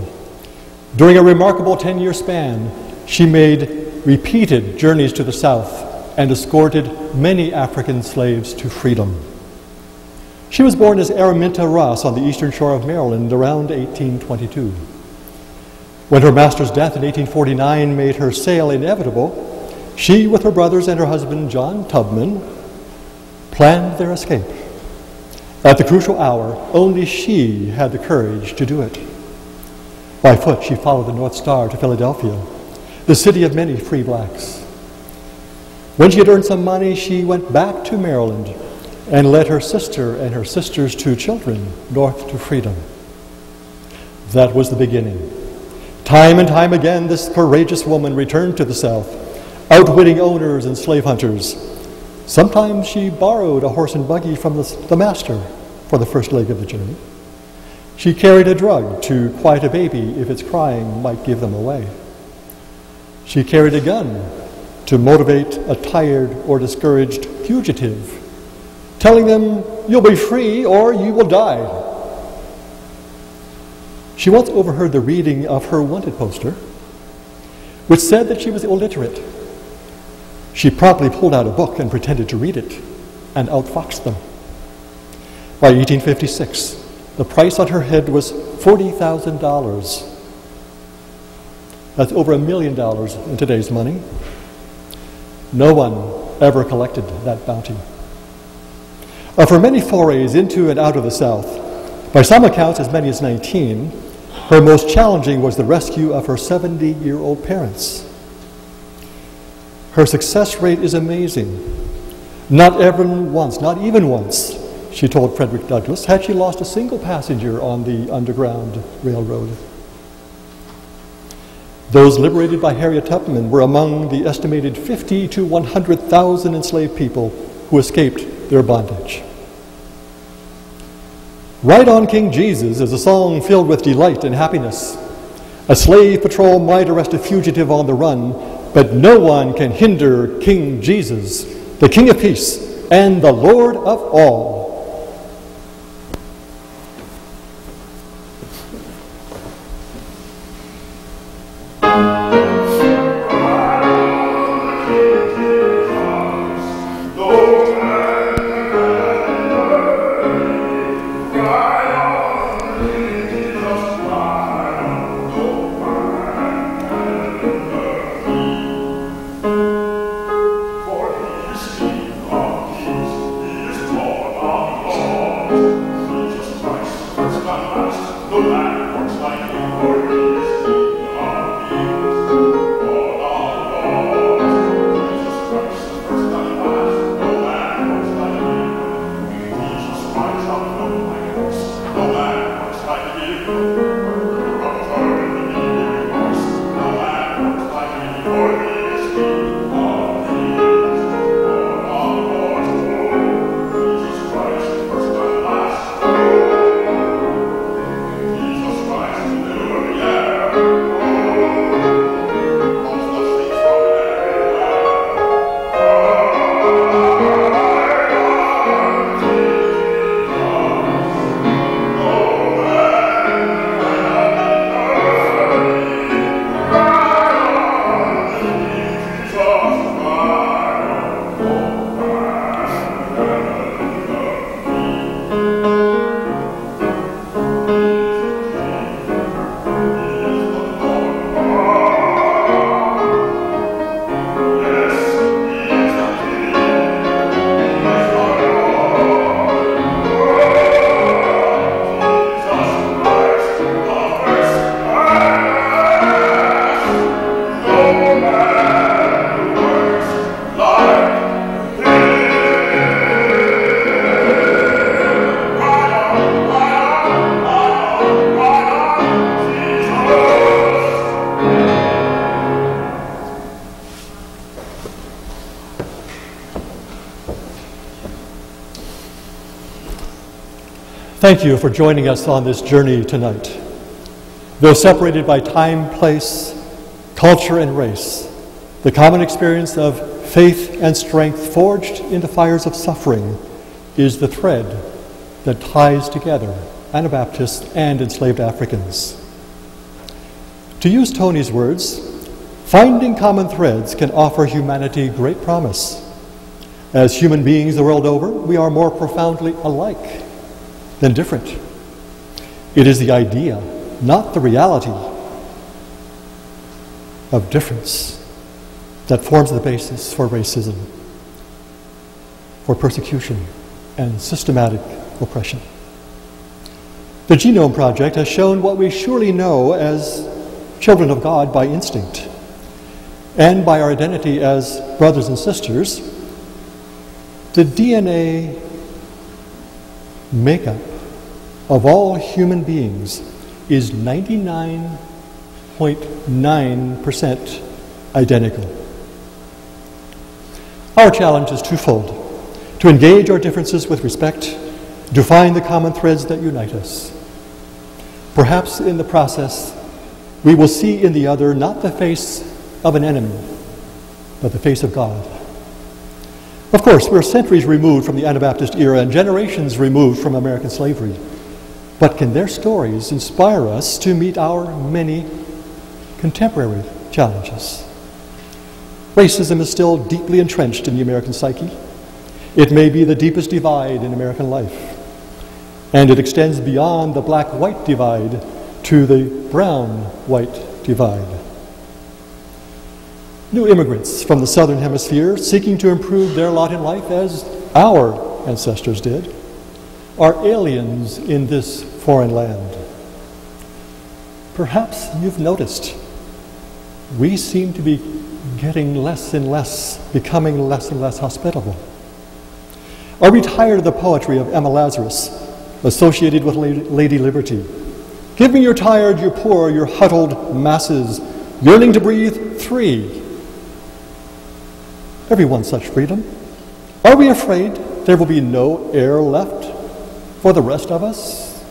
During a remarkable 10-year span, she made repeated journeys to the South and escorted many African slaves to freedom. She was born as Araminta Ross on the eastern shore of Maryland around 1822. When her master's death in 1849 made her sail inevitable, she, with her brothers and her husband, John Tubman, planned their escape. At the crucial hour, only she had the courage to do it. By foot, she followed the North Star to Philadelphia, the city of many free blacks. When she had earned some money, she went back to Maryland and led her sister and her sister's 2 children north to freedom. That was the beginning. Time and time again, this courageous woman returned to the South, outwitting owners and slave hunters. Sometimes she borrowed a horse and buggy from the master for the first leg of the journey. She carried a drug to quiet a baby if its crying might give them away. She carried a gun to motivate a tired or discouraged fugitive, telling them, "You'll be free or you will die." She once overheard the reading of her wanted poster, which said that she was illiterate. She promptly pulled out a book and pretended to read it, and outfoxed them. By 1856, the price on her head was $40,000. That's over $1 million in today's money. No one ever collected that bounty. Of her many forays into and out of the South, by some accounts as many as 19, her most challenging was the rescue of her 70-year-old parents. Her success rate is amazing. Not even once, she told Frederick Douglass, had she lost a single passenger on the Underground Railroad. Those liberated by Harriet Tubman were among the estimated 50 to 100,000 enslaved people who escaped their bondage. Ride on King Jesus is a song filled with delight and happiness. A slave patrol might arrest a fugitive on the run, but no one can hinder King Jesus, the King of Peace and the Lord of all. Thank you for joining us on this journey tonight. Though separated by time, place, culture, and race, the common experience of faith and strength forged into fires of suffering is the thread that ties together Anabaptists, and enslaved Africans. To use Tony's words, finding common threads can offer humanity great promise. As human beings the world over, we are more profoundly alike than different. It is the idea, not the reality, of difference that forms the basis for racism, for persecution, and systematic oppression. The Genome Project has shown what we surely know as children of God by instinct and by our identity as brothers and sisters. The DNA makeup of all human beings is 99.9% identical. Our challenge is twofold: to engage our differences with respect, to find the common threads that unite us. Perhaps in the process, we will see in the other not the face of an enemy, but the face of God. Of course, we're centuries removed from the Anabaptist era and generations removed from American slavery. But can their stories inspire us to meet our many contemporary challenges? Racism is still deeply entrenched in the American psyche. It may be the deepest divide in American life, and it extends beyond the black-white divide to the brown-white divide. New immigrants from the Southern Hemisphere seeking to improve their lot in life as our ancestors did are aliens in this foreign land. Perhaps you've noticed we seem to be getting less and less, becoming less and less hospitable. Are we tired of the poetry of Emma Lazarus associated with Lady Liberty? Give me your tired, your poor, your huddled masses, yearning to breathe free. Everyone such freedom. Are we afraid there will be no air left for the rest of us?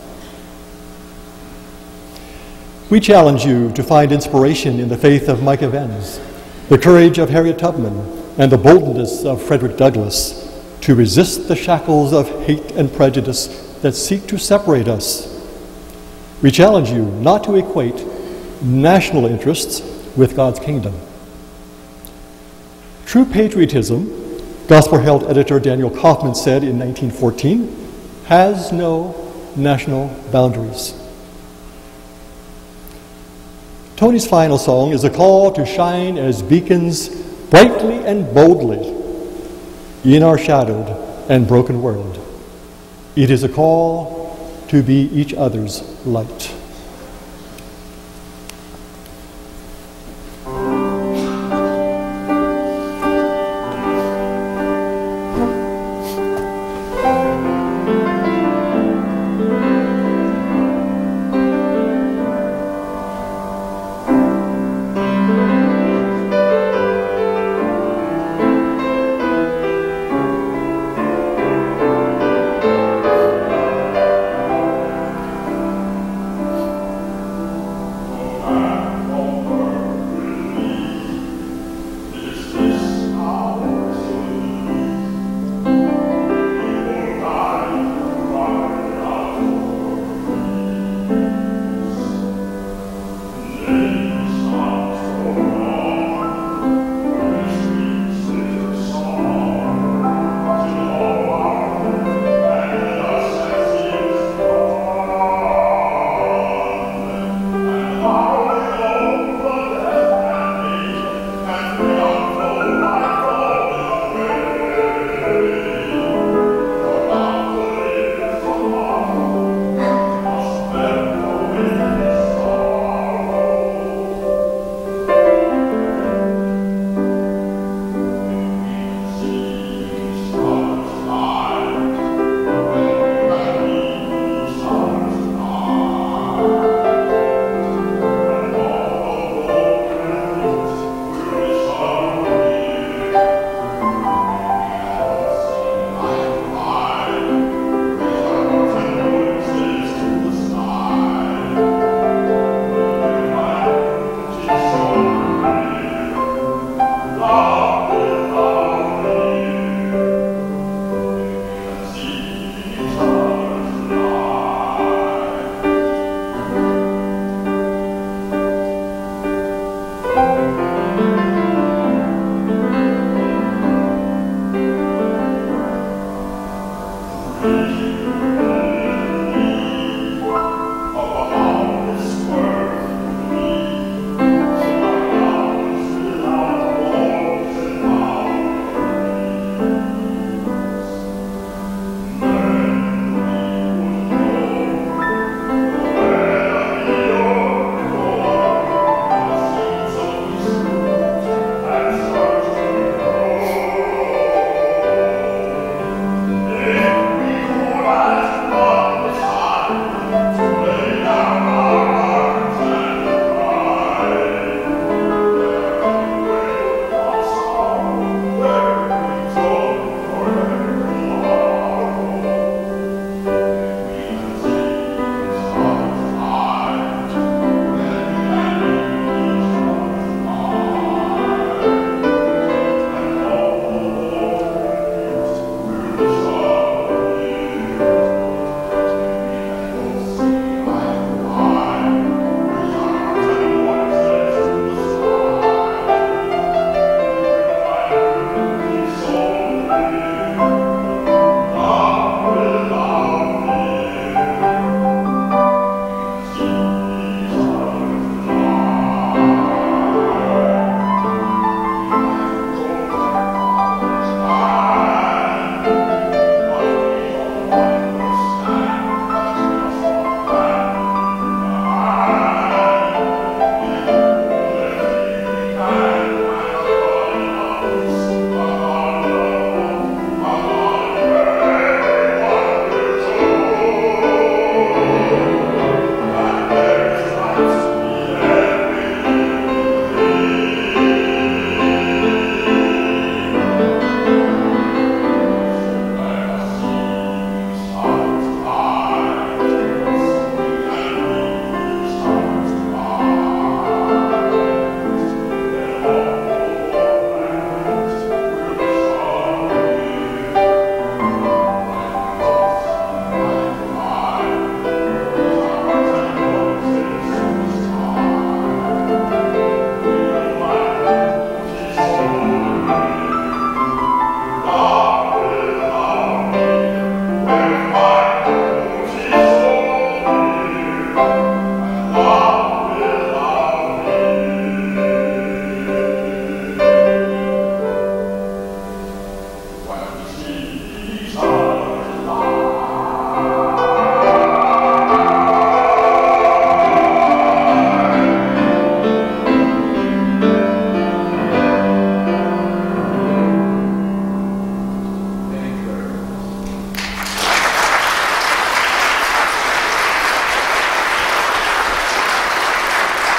We challenge you to find inspiration in the faith of Micah Venz, the courage of Harriet Tubman, and the boldness of Frederick Douglass to resist the shackles of hate and prejudice that seek to separate us. We challenge you not to equate national interests with God's kingdom. True patriotism, Gospel Herald editor Daniel Kaufman said in 1914, has no national boundaries. Tony's final song is a call to shine as beacons brightly and boldly in our shadowed and broken world. It is a call to be each other's light.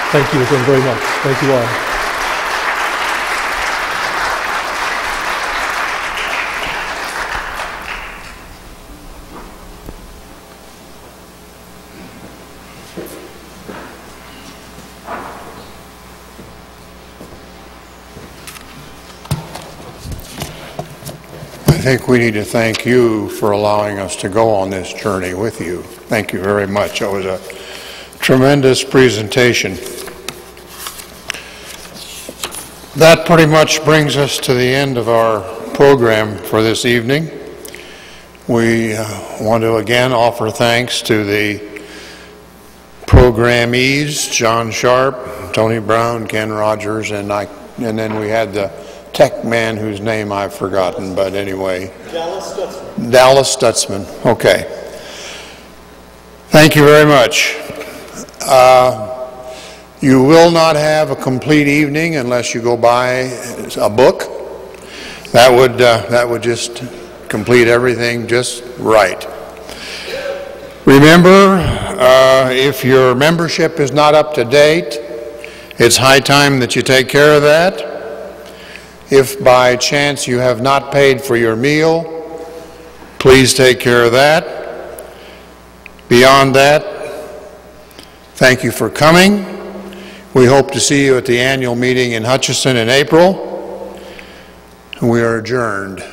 Thank you again very much. Thank you all. I think we need to thank you for allowing us to go on this journey with you. Thank you very much. It was a tremendous presentation. That pretty much brings us to the end of our program for this evening. We want to again offer thanks to the programmees, John Sharp, Tony Brown, Ken Rogers, and then we had the tech man whose name I've forgotten, but anyway. Dallas Stutzman. Okay. Thank you very much. You will not have a complete evening unless you go buy a book. That would just complete everything just right. Remember, if your membership is not up to date, it's high time that you take care of that. If by chance you have not paid for your meal, please take care of that. Beyond that, thank you for coming. We hope to see you at the annual meeting in Hutchinson in April. We are adjourned.